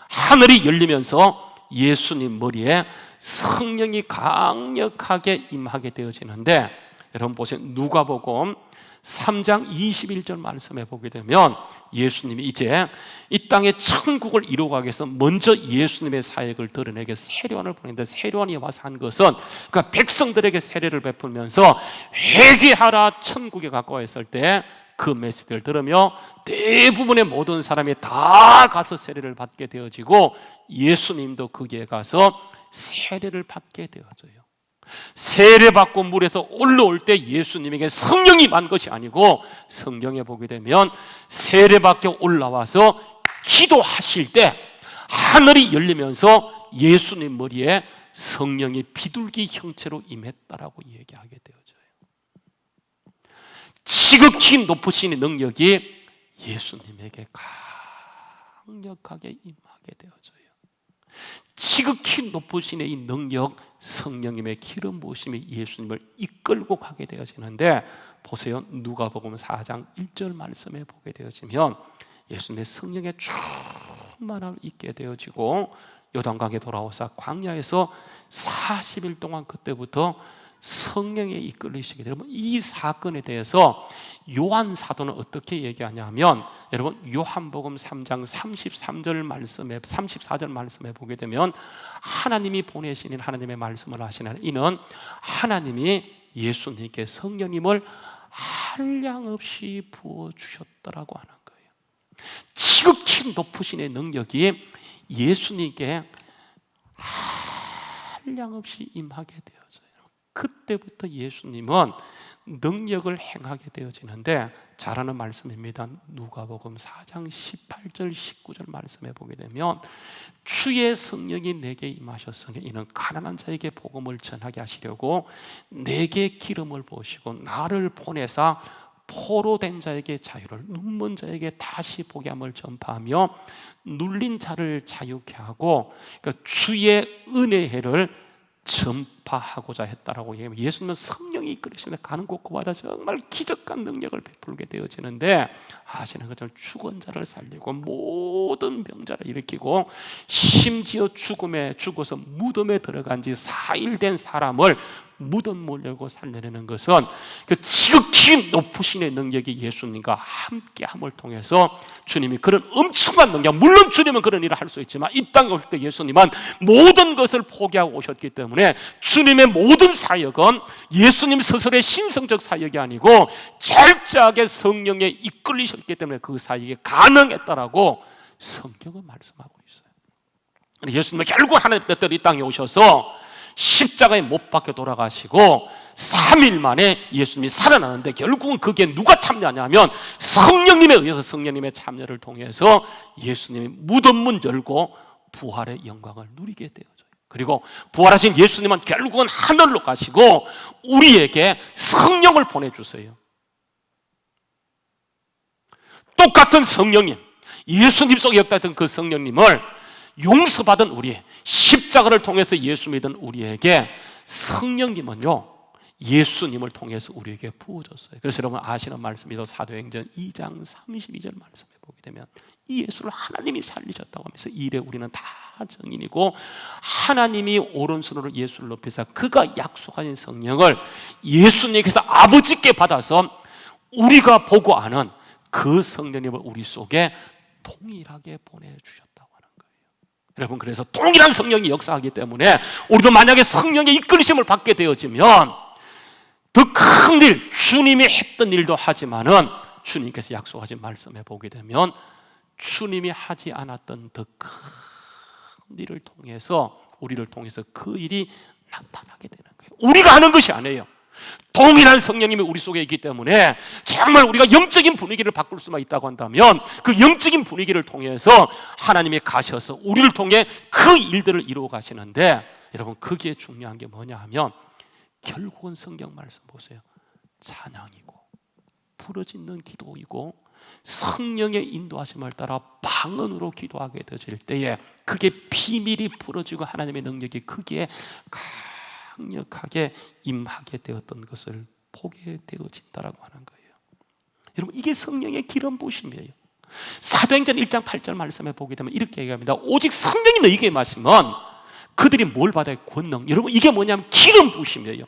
Speaker 6: 하늘이 열리면서 예수님 머리에 성령이 강력하게 임하게 되어지는데, 여러분 보세요. 누가복음 3장 21절 말씀에 보게 되면 예수님이 이제 이 땅에 천국을 이루어가기 위해서 먼저 예수님의 사역을 드러내기 위해서 세례요한을 보냈는데, 세례요한이 와서 한 것은 그러니까 백성들에게 세례를 베풀면서 회개하라, 천국에 가까워했을 때 그 메시지를 들으며 대부분의 모든 사람이 다 가서 세례를 받게 되어지고, 예수님도 거기에 가서 세례를 받게 되어져요. 세례받고 물에서 올라올 때 예수님에게 성령이 만 것이 아니고, 성경에 보게 되면 세례받고 올라와서 기도하실 때 하늘이 열리면서 예수님 머리에 성령이 비둘기 형체로 임했다라고 얘기하게 되어져요. 지극히 높으신 능력이 예수님에게 강력하게 임하게 되어져요. 지극히 높으신 이 능력, 성령님의 기름 부으심이 예수님을 이끌고 가게 되어지는데, 보세요. 누가복음 4장 1절 말씀에 보게 되어지면 예수님의 성령의 충만함을 입게 되어지고, 요단강에 돌아오사 광야에서 40일 동안 그때부터 성령에 이끌리시게 되면, 이 사건에 대해서 요한 사도는 어떻게 얘기하냐면, 여러분 요한복음 3장 33절 말씀에 34절 말씀에 보게 되면, 하나님이 보내신 하나님의 말씀을 하시는 이는 하나님이 예수님께 성령님을 한량없이 부어 주셨다라고 하는 거예요. 지극히 높으신 능력이 예수님께 한량없이 임하게 되어져요. 그때부터 예수님은 능력을 행하게 되어지는데, 잘하는 말씀입니다. 누가복음 4장 18절 19절 말씀에 보게 되면, 주의 성령이 내게 임하셨으니 이는 가난한 자에게 복음을 전하게 하시려고 내게 기름을 부으시고 나를 보내사 포로된 자에게 자유를, 눈먼 자에게 다시 보게 함을 전파하며 눌린 자를 자유케 하고, 그러니까 주의 은혜의 해를 전파하고자 했다라고 얘기하면, 예수님은 성령이 이끌으시면 가는 곳곳마다 정말 기적한 능력을 베풀게 되어지는데, 아시는 것처럼 죽은 자를 살리고 모든 병자를 일으키고, 심지어 죽어서 무덤에 들어간 지 4일 된 사람을 무덤을 열고 살려내는 것은 그 지극히 높으신 능력이 예수님과 함께함을 통해서 주님이 그런 엄청난 능력, 물론 주님은 그런 일을 할 수 있지만 이 땅에 올 때 예수님은 모든 것을 포기하고 오셨기 때문에 주님의 모든 사역은 예수님 스스로의 신성적 사역이 아니고 철저하게 성령에 이끌리셨기 때문에 그 사역이 가능했다라고 성경은 말씀하고 있어요. 예수님은 결국 하나님 뜻대로 이 땅에 오셔서 십자가에 못 박혀 돌아가시고 3일 만에 예수님이 살아나는데, 결국은 그게 누가 참여하냐면 성령님에 의해서, 성령님의 참여를 통해서 예수님이 무덤문 열고 부활의 영광을 누리게 되어져요. 그리고 부활하신 예수님은 결국은 하늘로 가시고 우리에게 성령을 보내주세요. 똑같은 성령님, 예수님 속에 역사했던 그 성령님을 용서받은 우리, 십자가를 통해서 예수 믿은 우리에게 성령님은요 예수님을 통해서 우리에게 부어졌어요. 그래서 여러분 아시는 말씀이죠. 사도행전 2장 32절 말씀에 보게 되면 이 예수를 하나님이 살리셨다고 하면서 이래 우리는 다 증인이고, 하나님이 오른손으로 예수를 높이사 그가 약속하신 성령을 예수님께서 아버지께 받아서 우리가 보고 아는 그 성령님을 우리 속에 동일하게 보내주셨다. 여러분, 그래서 동일한 성령이 역사하기 때문에 우리도 만약에 성령의 이끌리심을 받게 되어지면 더 큰 일, 주님이 했던 일도 하지만은 주님께서 약속하신 말씀에 보게 되면 주님이 하지 않았던 더 큰 일을 통해서, 우리를 통해서 그 일이 나타나게 되는 거예요. 우리가 하는 것이 아니에요. 동일한 성령님이 우리 속에 있기 때문에 정말 우리가 영적인 분위기를 바꿀 수만 있다고 한다면 그 영적인 분위기를 통해서 하나님이 가셔서 우리를 통해 그 일들을 이루어 가시는데, 여러분 거기에 중요한 게 뭐냐 하면 결국은 성경 말씀 보세요. 찬양이고 부르짖는 기도이고 성령의 인도하심을 따라 방언으로 기도하게 되질 때에 그게 비밀이 부러지고 하나님의 능력이 크기에 강력하게 임하게 되었던 것을 보게 되어진다라고 하는 거예요. 여러분 이게 성령의 기름 부으심이에요. 사도행전 1장 8절 말씀에 보게 되면 이렇게 얘기합니다. 오직 성령이 너희에게 임하시면 그들이 뭘 받아요? 권능. 여러분 이게 뭐냐면 기름 부으심이에요.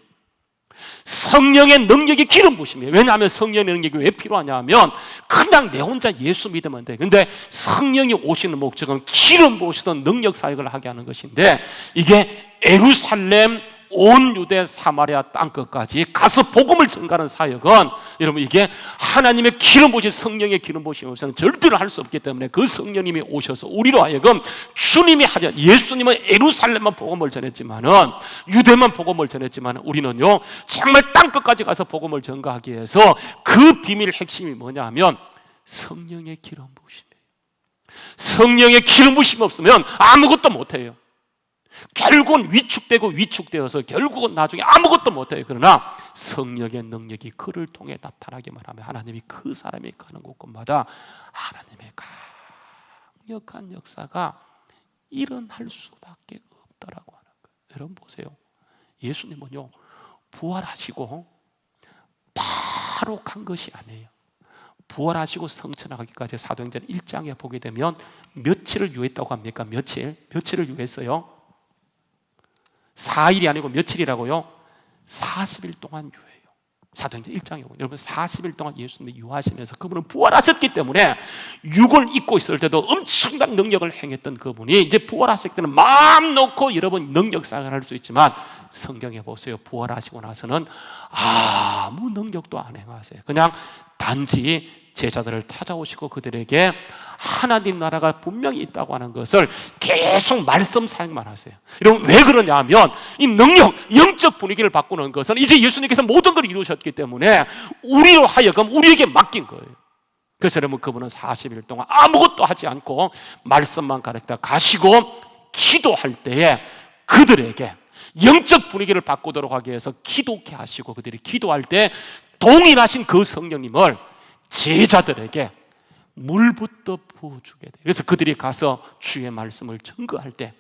Speaker 6: 성령의 능력이 기름 부으심이에요. 왜냐하면 성령의 능력이 왜 필요하냐 하면 그냥 내 혼자 예수 믿으면 돼. 근데 성령이 오시는 목적은 기름 부으시던 능력 사역을 하게 하는 것인데, 이게 예루살렘 온 유대 사마리아 땅끝까지 가서 복음을 전가하는 사역은 여러분 이게 하나님의 기름 부으신 성령의 기름 부으심 없이는 절대로 할 수 없기 때문에 그 성령님이 오셔서 우리로 하여금 주님이 하자, 예수님은 예루살렘만 복음을 전했지만은 유대만 복음을 전했지만 우리는요 정말 땅끝까지 가서 복음을 전가하기 위해서 그 비밀 핵심이 뭐냐 하면 성령의 기름 부으심이에요. 성령의 기름 부으심이 없으면 아무것도 못해요. 결국은 위축되어서 결국은 나중에 아무것도 못해요. 그러나 성령의 능력이 그를 통해 나타나기만 하면 하나님이 그 사람이 가는 곳곳마다 하나님의 강력한 역사가 일어날 수밖에 없다라고 하는 거예요. 여러분 보세요. 예수님은요 부활하시고 바로 간 것이 아니에요. 부활하시고 성천하기까지 사도행전 1장에 보게 되면 며칠을 유했다고 합니까? 며칠을 유했어요. 4일이 아니고 며칠이라고요? 40일 동안 유해요. 사도행전 1장에 보면 여러분 40일 동안 예수님이 유하시면서 그분은 부활하셨기 때문에 육을 입고 있을 때도 엄청난 능력을 행했던 그분이 이제 부활하셨을 때는 마음 놓고 여러분 능력 사역을 할 수 있지만 성경에 보세요. 부활하시고 나서는 아무 능력도 안 행하세요. 그냥 단지 제자들을 찾아오시고 그들에게 하나님 나라가 분명히 있다고 하는 것을 계속 말씀 사역만 하세요. 여러분 왜 그러냐 하면 이 능력, 영적 분위기를 바꾸는 것은 이제 예수님께서 모든 걸 이루셨기 때문에 우리로 하여금 우리에게 맡긴 거예요. 그래서 여러분 그분은 40일 동안 아무것도 하지 않고 말씀만 가르치다 가시고 기도할 때에 그들에게 영적 분위기를 바꾸도록 하기 위해서 기도케 하시고 그들이 기도할 때 동일하신 그 성령님을 제자들에게 물부터 부어주게 돼요. 그래서 그들이 가서 주의 말씀을 증거할 때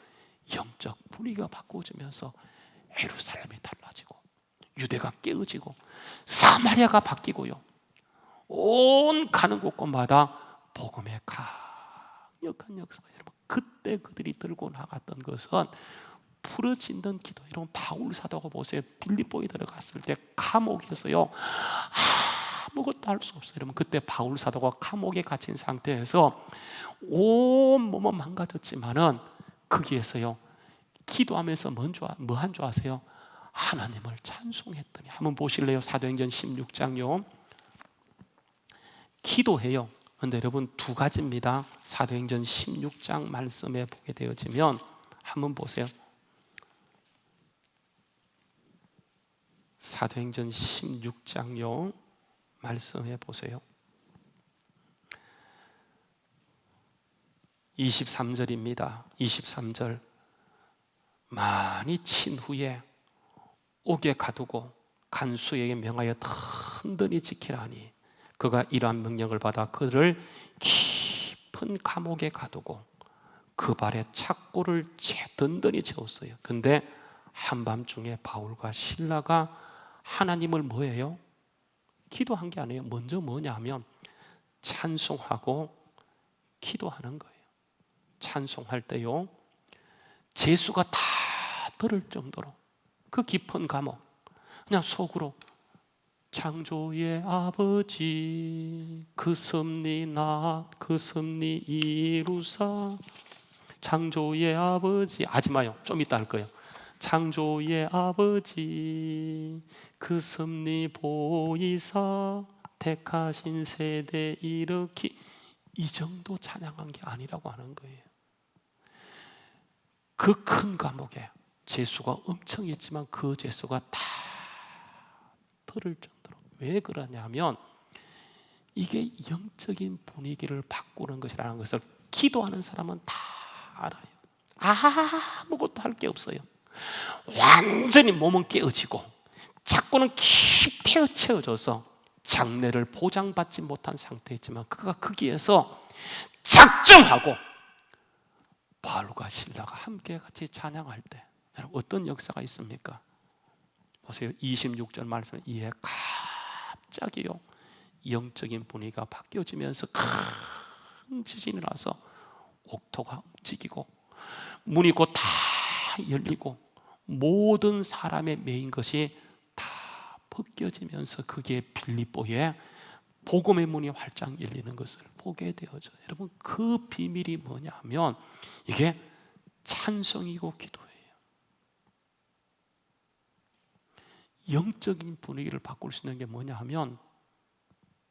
Speaker 6: 영적 분위기가 바꿔지면서 예루살렘이 달라지고 유대가 깨어지고 사마리아가 바뀌고요. 온 가는 곳곳마다 복음의 강력한 역사가 여러분 그때 그들이 들고 나갔던 것은 부르짖는 기도. 여러분 바울 사도가 보세요. 빌립보에 들어갔을 때 감옥에서요 아무것도 할 수 없어요. 여러분 그때 바울 사도가 감옥에 갇힌 상태에서 온 몸은 망가졌지만은 거기에서요 기도하면서 뭐 한 줄 아세요? 하나님을 찬송했더니. 한번 보실래요? 사도행전 16장요 기도해요. 그런데 여러분 두 가지입니다. 사도행전 16장 말씀에 보게 되어지면 한번 보세요. 사도행전 16장요 말씀해 보세요. 23절입니다. 23절 많이 친 후에 옥에 가두고 간수에게 명하여 든든히 지키라니 그가 이러한 명령을 받아 그를 깊은 감옥에 가두고 그 발에 착고를 든든히 채웠어요. 근데 한밤중에 바울과 실라가 하나님을 뭐예요? 기도한 게 아니에요. 먼저 뭐냐 하면 찬송하고 기도하는 거예요. 찬송할 때요 재수가 다 들을 정도로 그 깊은 감옥 그냥 속으로 창조의 아버지 그 섭리 이루사 창조의 아버지 하지 마요. 좀 이따 할 거예요. 창조의 아버지 그 섭리 보이사 택하신 세대 일으키 이 정도 찬양한 게 아니라고 하는 거예요. 그 큰 감옥에 재수가 엄청 있지만 그 재수가 다 들을 정도로. 왜 그러냐면 이게 영적인 분위기를 바꾸는 것이라는 것을 기도하는 사람은 다 알아요. 아무것도 할 게 없어요. 완전히 몸은 깨어지고 자꾸는 깊이 채워져서 장래를 보장받지 못한 상태였지만 그가 거기에서 작정하고 바울과 실라가 함께 같이 찬양할 때 여러분 어떤 역사가 있습니까? 보세요. 26절 말씀 이에 갑자기요 영적인 분위기가 바뀌어지면서 큰 지진이 나서 옥토가 움직이고 문이 곧 다 열리고 모든 사람의 메인 것이 다 벗겨지면서 그게 빌립보에 복음의 문이 활짝 열리는 것을 보게 되어져. 여러분 그 비밀이 뭐냐 하면 이게 찬송이고 기도예요. 영적인 분위기를 바꿀 수 있는 게 뭐냐 하면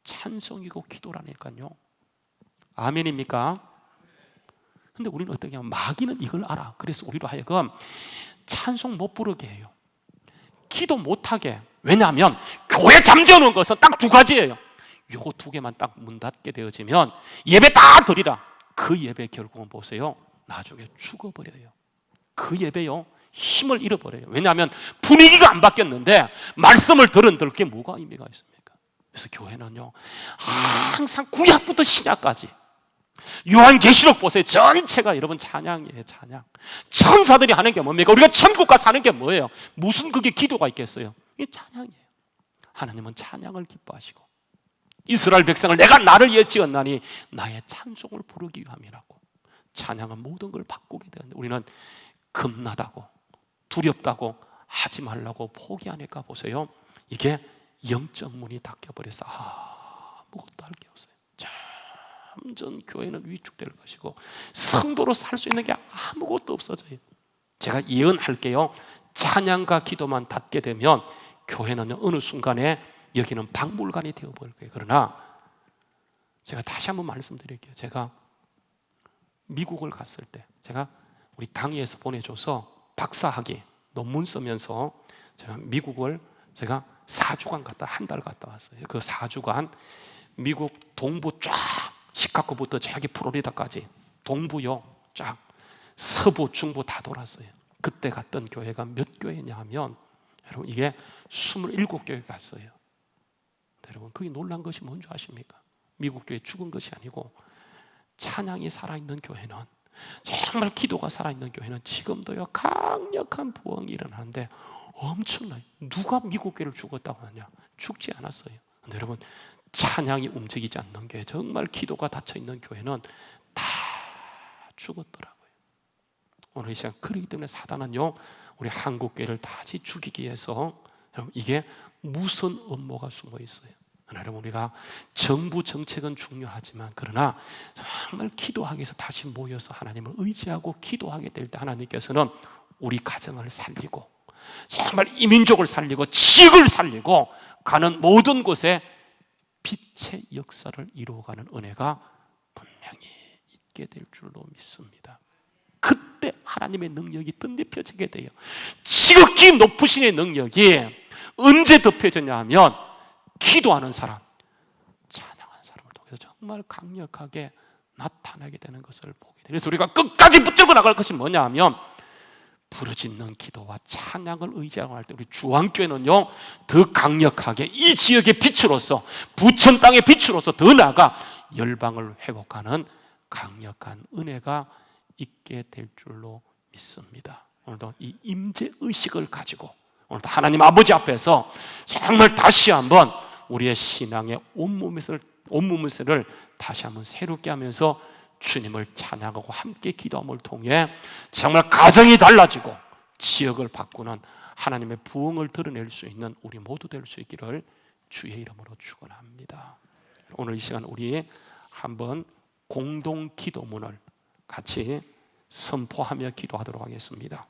Speaker 6: 찬송이고 기도라니까요. 아멘입니까? 근데 우리는 어떻게 하면 마귀는 이걸 알아. 그래서 우리로 하여금 찬송 못 부르게 해요. 기도 못하게. 왜냐하면 교회 잠재우는 것은 딱 두 가지예요. 요거 두 개만 딱 문 닫게 되어지면 예배 다 드리라. 그 예배 결국은 보세요. 나중에 죽어버려요. 그 예배요 힘을 잃어버려요. 왜냐하면 분위기가 안 바뀌었는데 말씀을 들은들 게 뭐가 의미가 있습니까? 그래서 교회는요 항상 구약부터 신약까지 요한계시록 보세요. 전체가 여러분 찬양이에요. 찬양. 천사들이 하는 게 뭡니까? 우리가 천국 가서 하는 게 뭐예요? 무슨 그게 기도가 있겠어요? 이게 찬양이에요. 하나님은 찬양을 기뻐하시고 이스라엘 백성을 내가 나를 위해 지었나니 나의 찬송을 부르기 위함이라고. 찬양은 모든 걸 바꾸게 되는데 우리는 겁나다고 두렵다고 하지 말라고 포기하니까 보세요. 이게 영적 문이 닫혀버려서 아무것도 할 게 없어요. 점점 교회는 위축될 것이고 성도로 살 수 있는 게 아무것도 없어져요. 제가 예언할게요. 찬양과 기도만 닫게 되면 교회는 어느 순간에 여기는 박물관이 되어버릴 거예요. 그러나 제가 다시 한번 말씀드릴게요. 제가 미국을 갔을 때 제가 우리 당위에서 보내줘서 박사학위 논문 쓰면서 제가 미국을 제가 4주간 갔다 한 달 갔다 왔어요. 그 4주간 미국 동부 쫙 시카고부터 저기 플로리다까지 동부요 쫙 서부 중부 다 돌았어요. 그때 갔던 교회가 몇 교회냐 하면 여러분 이게 27교회 갔어요. 여러분 그게 놀란 것이 뭔지 아십니까? 미국 교회 죽은 것이 아니고 찬양이 살아있는 교회는 정말 기도가 살아있는 교회는 지금도요 강력한 부흥이 일어나는데 엄청나요. 누가 미국 교회를 죽었다고 하냐? 죽지 않았어요. 근데 여러분 찬양이 움직이지 않는 교회, 정말 기도가 닫혀있는 교회는 다 죽었더라고요. 오늘 이 시간 그렇기 때문에 사단은요 우리 한국 교회를 다시 죽이기 위해서 여러분 이게 무슨 음모가 숨어 있어요. 여러분 우리가 정부 정책은 중요하지만 그러나 정말 기도하기 위해서 다시 모여서 하나님을 의지하고 기도하게 될 때 하나님께서는 우리 가정을 살리고 정말 이민족을 살리고 지역을 살리고 가는 모든 곳에 빛의 역사를 이루어가는 은혜가 분명히 있게 될 줄로 믿습니다. 그때 하나님의 능력이 덧입혀지게 돼요. 지극히 높으신 능력이 언제 덮여졌냐 하면 기도하는 사람, 찬양하는 사람을 통해서 정말 강력하게 나타나게 되는 것을 보게 돼요. 그래서 우리가 끝까지 붙들고 나갈 것이 뭐냐 하면 부르짖는 기도와 찬양을 의지하고 할 때 우리 주안교회는요 더 강력하게 이 지역의 빛으로서 부천 땅의 빛으로서 더 나아가 열방을 회복하는 강력한 은혜가 있게 될 줄로 믿습니다. 오늘도 이 임재 의식을 가지고 오늘도 하나님 아버지 앞에서 정말 다시 한번 우리의 신앙의 온몸을 다시 한번 새롭게 하면서 주님을 찬양하고 함께 기도함을 통해 정말 가정이 달라지고 지역을 바꾸는 하나님의 부흥을 드러낼 수 있는 우리 모두 될 수 있기를 주의 이름으로 축원합니다. 오늘 이 시간 우리 한번 공동 기도문을 같이 선포하며 기도하도록 하겠습니다.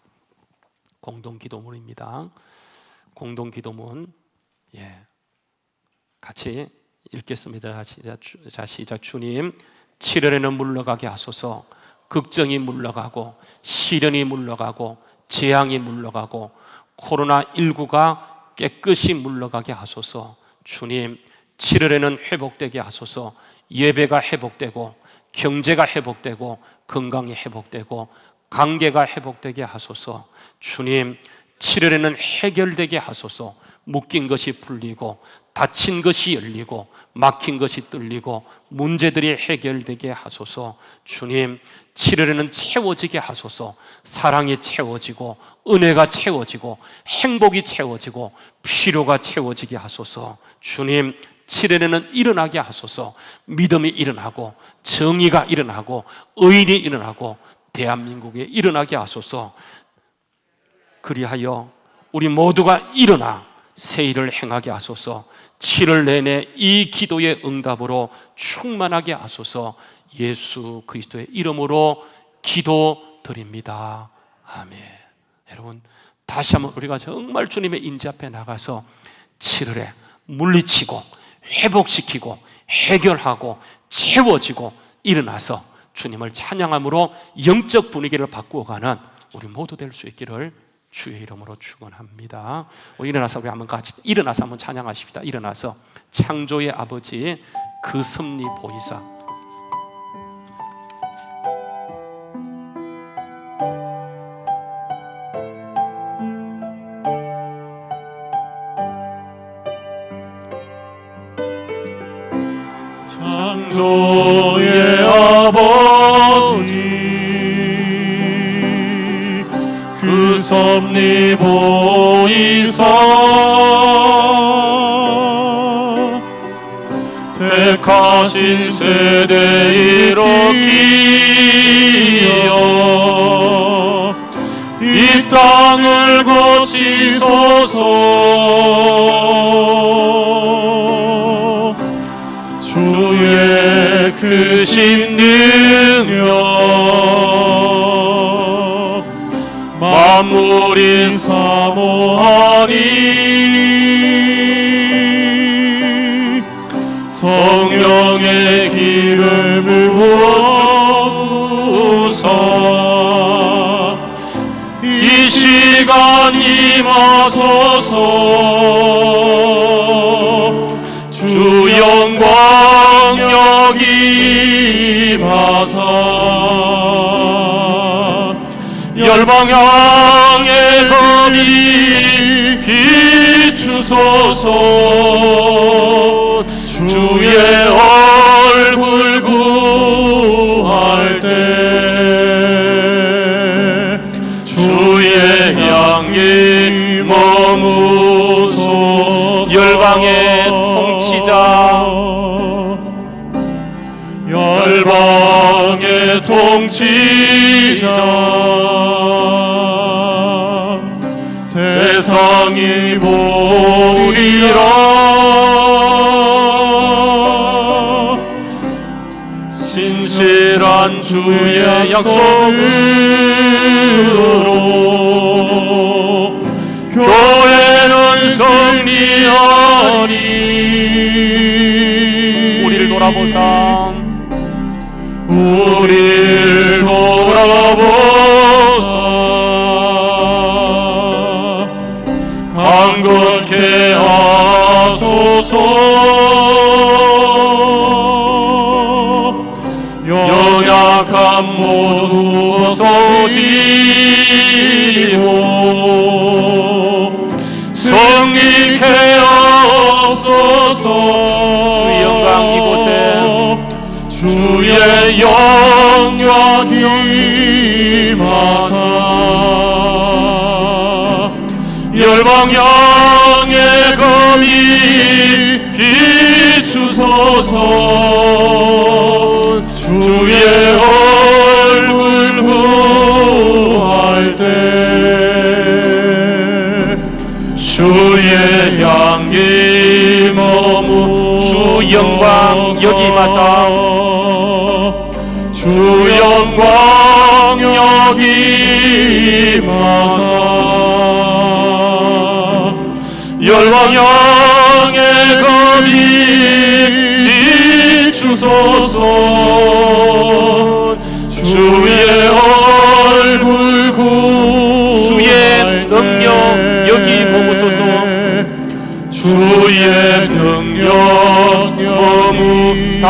Speaker 6: 공동 기도문입니다. 공동 기도문 같이 읽겠습니다. 자 시작. 주님, 7월에는 물러가게 하소서. 걱정이 물러가고 시련이 물러가고 재앙이 물러가고 코로나19가 깨끗이 물러가게 하소서. 주님, 7월에는 회복되게 하소서. 예배가 회복되고 경제가 회복되고 건강이 회복되고 관계가 회복되게 하소서. 주님, 7월에는 해결되게 하소서. 묶인 것이 풀리고 닫힌 것이 열리고 막힌 것이 뚫리고 문제들이 해결되게 하소서. 주님, 7월에는 채워지게 하소서. 사랑이 채워지고 은혜가 채워지고 행복이 채워지고 필요가 채워지게 하소서. 주님, 7월에는 일어나게 하소서. 믿음이 일어나고 정의가 일어나고 의인이 일어나고 대한민국에 일어나게 하소서. 그리하여 우리 모두가 일어나 새 일을 행하게 하소서. 7월 내내 이 기도의 응답으로 충만하게 하소서. 예수 그리스도의 이름으로 기도드립니다. 아멘. 여러분, 다시 한번 우리가 정말 주님의 인지 앞에 나가서 7월에 물리치고 회복시키고 해결하고 채워지고 일어나서 주님을 찬양함으로 영적 분위기를 바꾸어가는 우리 모두 될 수 있기를 주의 이름으로 축원합니다. 일어나서 우리 한번 같이 일어나서 한번 찬양하십시다. 일어나서 창조의 아버지 그 섭리 보이사.
Speaker 1: 창조의 아버지 그 섭리 보이사 택하신 세대 일으키어 이 땅을 고치소서. 주의 크신 능력 만물이 사모하니 성령의 기름을 부어주사 이 시간 임하소서. 주 영광 여기 임하사 열방 향해 거미 비추소서. 주의 얼굴 구할 때 주의 향기 머무소.
Speaker 6: 열방의 통치자
Speaker 1: 열방의 통치자 세상이 보리라. 신실한 주의 약속으로 교회는 승리하리.
Speaker 6: 우리를 돌아보사.
Speaker 1: 우리를 돌아보사 강건케 하소서. 연약한 모두 벗어지고 승리케 하옵소서.
Speaker 6: 주의 영광 이곳에
Speaker 1: 주의 영광 임하사 열방 향해 거미 비추소서. 주의 얼굴 구할 때 주의 향기 머무.
Speaker 6: 주 영광 여기 임하사
Speaker 1: 주 영광 여기 임하사 열방 향해 거미 비추소서. 주의 얼굴 구할
Speaker 6: 주의 능력 여기 머무소서.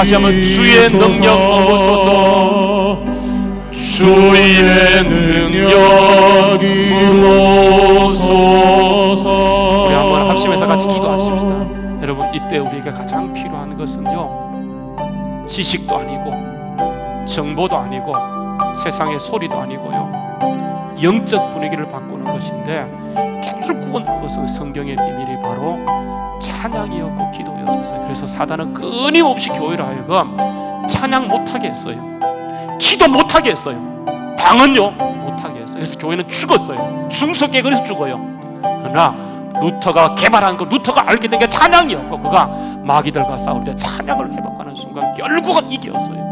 Speaker 6: 다시 한번 주의 능력 부으소서.
Speaker 1: 주의 능력 부으소서.
Speaker 6: 우리 한번 합심해서 같이 기도하십시다. 여러분, 이때 우리에게 가장 필요한 것은요, 지식도 아니고 정보도 아니고 세상의 소리도 아니고요, 영적 분위기를 바꾸는 것인데, 결국은 그것은 성경의 비밀이 바로 찬양이었고 기도였었어요. 그래서 사단은 끊임없이 교회를 하여금 찬양 못하게 했어요. 기도 못하게 했어요. 방언요 못하게 했어요. 그래서 교회는 죽었어요. 중석에 그래서 죽어요. 그러나 루터가 개발한 거, 루터가 알게 된 게 찬양이었고, 그가 마귀들과 싸울 때 찬양을 회복하는 순간 결국은 이겼어요.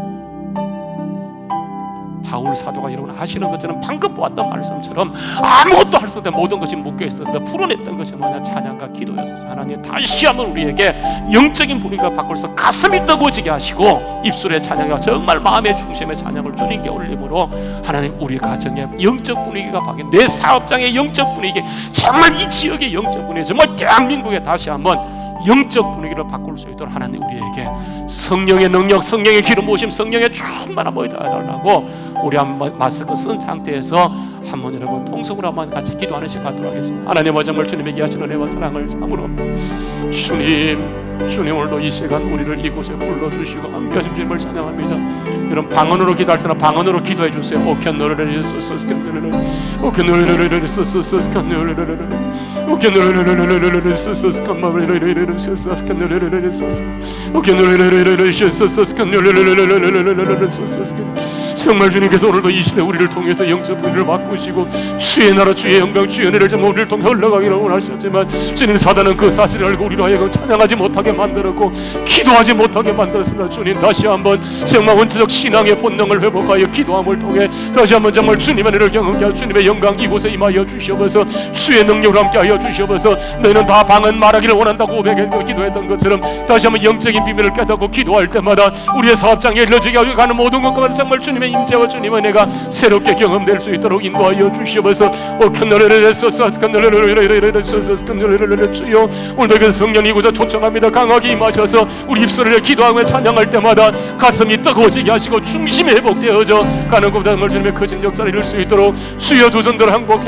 Speaker 6: 바울 사도가 여러분 하시는 것처럼 방금 보았던 말씀처럼 아무것도 할 수 없는 모든 것이 묶여있었는데 풀어냈던 것이 뭐냐? 찬양과 기도였어서 하나님 다시 한번 우리에게 영적인 분위기가 바꿔서 가슴이 뜨거워지게 하시고, 입술의 찬양과 정말 마음의 중심의 찬양을 주님께 올림으로 하나님 우리 가정의 영적 분위기가 바뀌어, 내 사업장의 영적 분위기, 정말 이 지역의 영적 분위기, 정말 대한민국에 다시 한번 영적 분위기를 바꿀 수 있도록 하나님 우리에게 성령의 능력, 성령의 기름 부으심, 성령의 충만한 모여 달라고 우리 한번 마스크 쓴 상태에서 한번 여러분 통성으로 한번 같이 기도하는 시간 갖도록 하겠습니다. 하나님 정말 주님의 귀하신 은혜와 사랑을 참으로 주님 오늘도 이 시간 우리를 이곳에 불러주시고 함께하신 주님을 찬양합니다. 여러분 방언으로 기도할 사람 방언으로 기도해 주세요. 오케노르르르 소소스케노르르 오케노르르르르 소소스케노르르르 오케노르르르르 소소스케노르르르 소소스케노르르르 소소 오케노르르르르 소소스케노르르르 소소스케. 정말 주님께서 오늘도 이 시대 우리를 통해서 영적 분위기를 바꾸시고 주의 나라 주의 영광 주의 은혜를 정말 우리를 통해 흘러가기를 원하셨지만, 주님 사단은 그 사실을 알고 우리로 하여금 찬양하지 못하게 만들었고 기도하지 못하게 만들었습니다. 주님 다시 한번 정말 원초적 신앙의 본능을 회복하여 기도함을 통해 다시 한번 정말 주님의 은혜를 경험케 하여 주님의 영광 이곳에 임하여 주시옵소서. 주의 능력을 함께하여 주시옵소서. 너희는 다 방언 말하기를 원한다고 고백했고 기도했던 것처럼 다시 한번 영적인 비밀을 깨닫고 기도할 때마다 우리의 사업장에 일러지게 하여 가는 모든 것과 정말 주님의 임재와 주님의 은혜가 새롭게 경험될 수 있도록 인도하여 주시옵소서. 주여 오늘도 그 성령 이곳에 초청합니다. 강하게 임하셔서 우리 입술을 기도하며 찬양할 때마다 가슴이 뜨거워지게 하시고 중심이 회복되어져 가는 곳에 주님의 거친 역사를 이룰 수 있도록 주여 두 손들 행복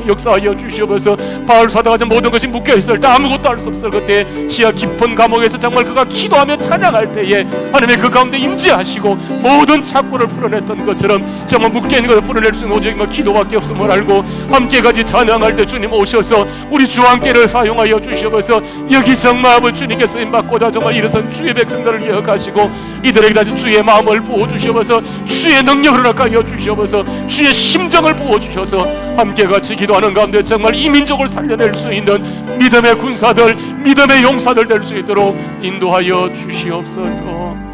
Speaker 6: 역사하여 주시옵소서. 바울 사도가 모든 것이 묶여있을 때 아무것도 할 수 없을 그때 지하 깊은 감옥에서 정말 그가 기도하며 찬양할 때에 하나님의 그 가운데 임재하시고 모든 착고를 풀어냈던 것처럼 정말 묶여있는 것을 풀어낼 수 있는 오직 기도밖에 없음을 알고 함께 같이 찬양할 때 주님 오셔서 우리 주 함께를 사용하여 주시옵소서. 여기 정말 아버지 주님께 쓰임받고자 정말 일어선 주의 백성들을 기억하시고 이들에게 다시 주의 마음을 부어주시옵소서. 주의 능력을 허락하여 주시옵소서. 주의 심정을 부어주셔서 함께 같이 기도하는 가운데 정말 이 민족을 살려낼 수 있는 믿음의 군사들, 믿음의 용사들 될 수 있도록 인도하여 주시옵소서.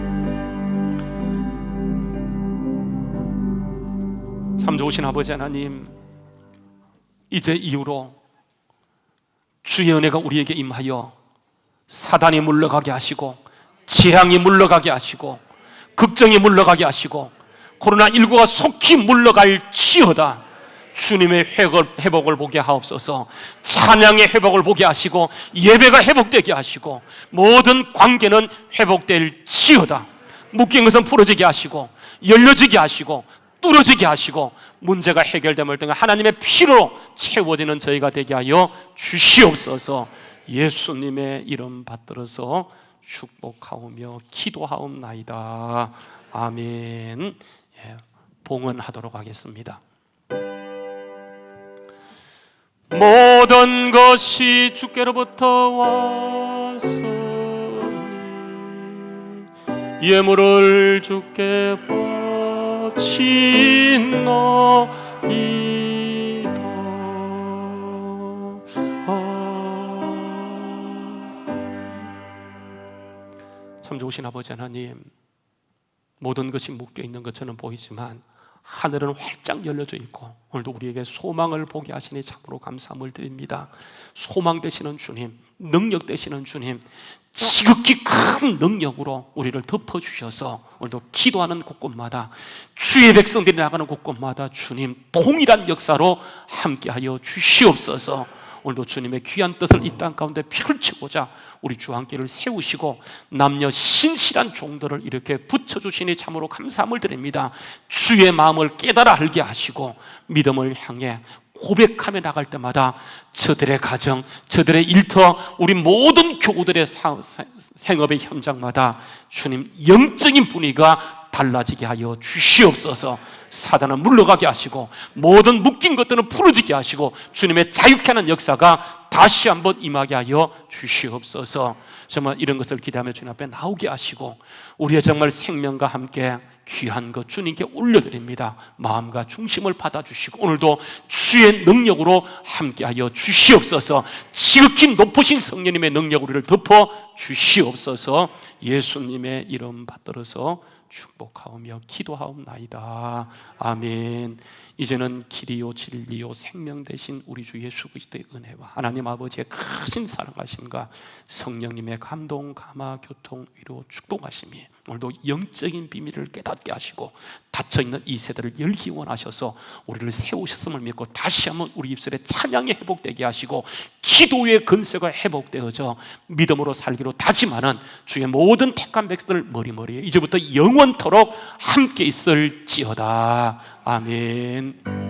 Speaker 6: 참 좋으신 아버지 하나님, 이제 이후로 주의 은혜가 우리에게 임하여 사단이 물러가게 하시고 재앙이 물러가게 하시고 걱정이 물러가게 하시고 코로나19가 속히 물러갈지어다. 주님의 회복을 보게 하옵소서. 찬양의 회복을 보게 하시고 예배가 회복되게 하시고 모든 관계는 회복될지어다. 묶인 것은 풀어지게 하시고 열려지게 하시고 뚫어지게 하시고 문제가 해결됨을 통해 하나님의 피로 채워지는 저희가 되게 하여 주시옵소서. 예수님의 이름 받들어서 축복하오며 기도하옵나이다. 아멘. 봉헌하도록 하겠습니다. 모든 것이 주께로부터 왔으니 예물을 주께 바치노이다. 참 좋으신 아버지 하나님, 모든 것이 묶여있는 것처럼 보이지만 하늘은 활짝 열려져 있고 오늘도 우리에게 소망을 보게 하시니 참으로 감사함을 드립니다. 소망 되시는 주님, 능력 되시는 주님, 지극히 큰 능력으로 우리를 덮어주셔서 오늘도 기도하는 곳곳마다 주의 백성들이 나가는 곳곳마다 주님 동일한 역사로 함께하여 주시옵소서. 오늘도 주님의 귀한 뜻을 이 땅 가운데 펼치고자 우리 주한교회를 세우시고 남녀 신실한 종들을 이렇게 붙여주시니 참으로 감사함을 드립니다. 주의 마음을 깨달아 알게 하시고 믿음을 향해 고백하며 나갈 때마다 저들의 가정, 저들의 일터, 우리 모든 교우들의 생업의 현장마다 주님 영적인 분위기가 달라지게 하여 주시옵소서. 사단은 물러가게 하시고 모든 묶인 것들은 풀어지게 하시고 주님의 자유케 하는 역사가 다시 한번 임하게 하여 주시옵소서. 정말 이런 것을 기대하며 주님 앞에 나오게 하시고 우리의 정말 생명과 함께 귀한 것 주님께 올려드립니다. 마음과 중심을 받아주시고 오늘도 주의 능력으로 함께하여 주시옵소서. 지극히 높으신 성령님의 능력으로 우리를 덮어 주시옵소서. 예수님의 이름 받들어서 축복하오며 기도하옵나이다. 아멘. 이제는 길이요 진리요 생명 되신 우리 주 예수 그리스도의 은혜와 하나님 아버지의 크신 사랑하심과 성령님의 감동, 감화, 교통, 위로, 축복하심이 오늘도 영적인 비밀을 깨닫게 하시고 닫혀있는 이 세대를 열기 원하셔서 우리를 세우셨음을 믿고 다시 한번 우리 입술에 찬양이 회복되게 하시고 기도의 근세가 회복되어져 믿음으로 살기로 다짐하는 주의 모든 택한 백성들 머리머리에 이제부터 영원토록 함께 있을지어다. 아멘.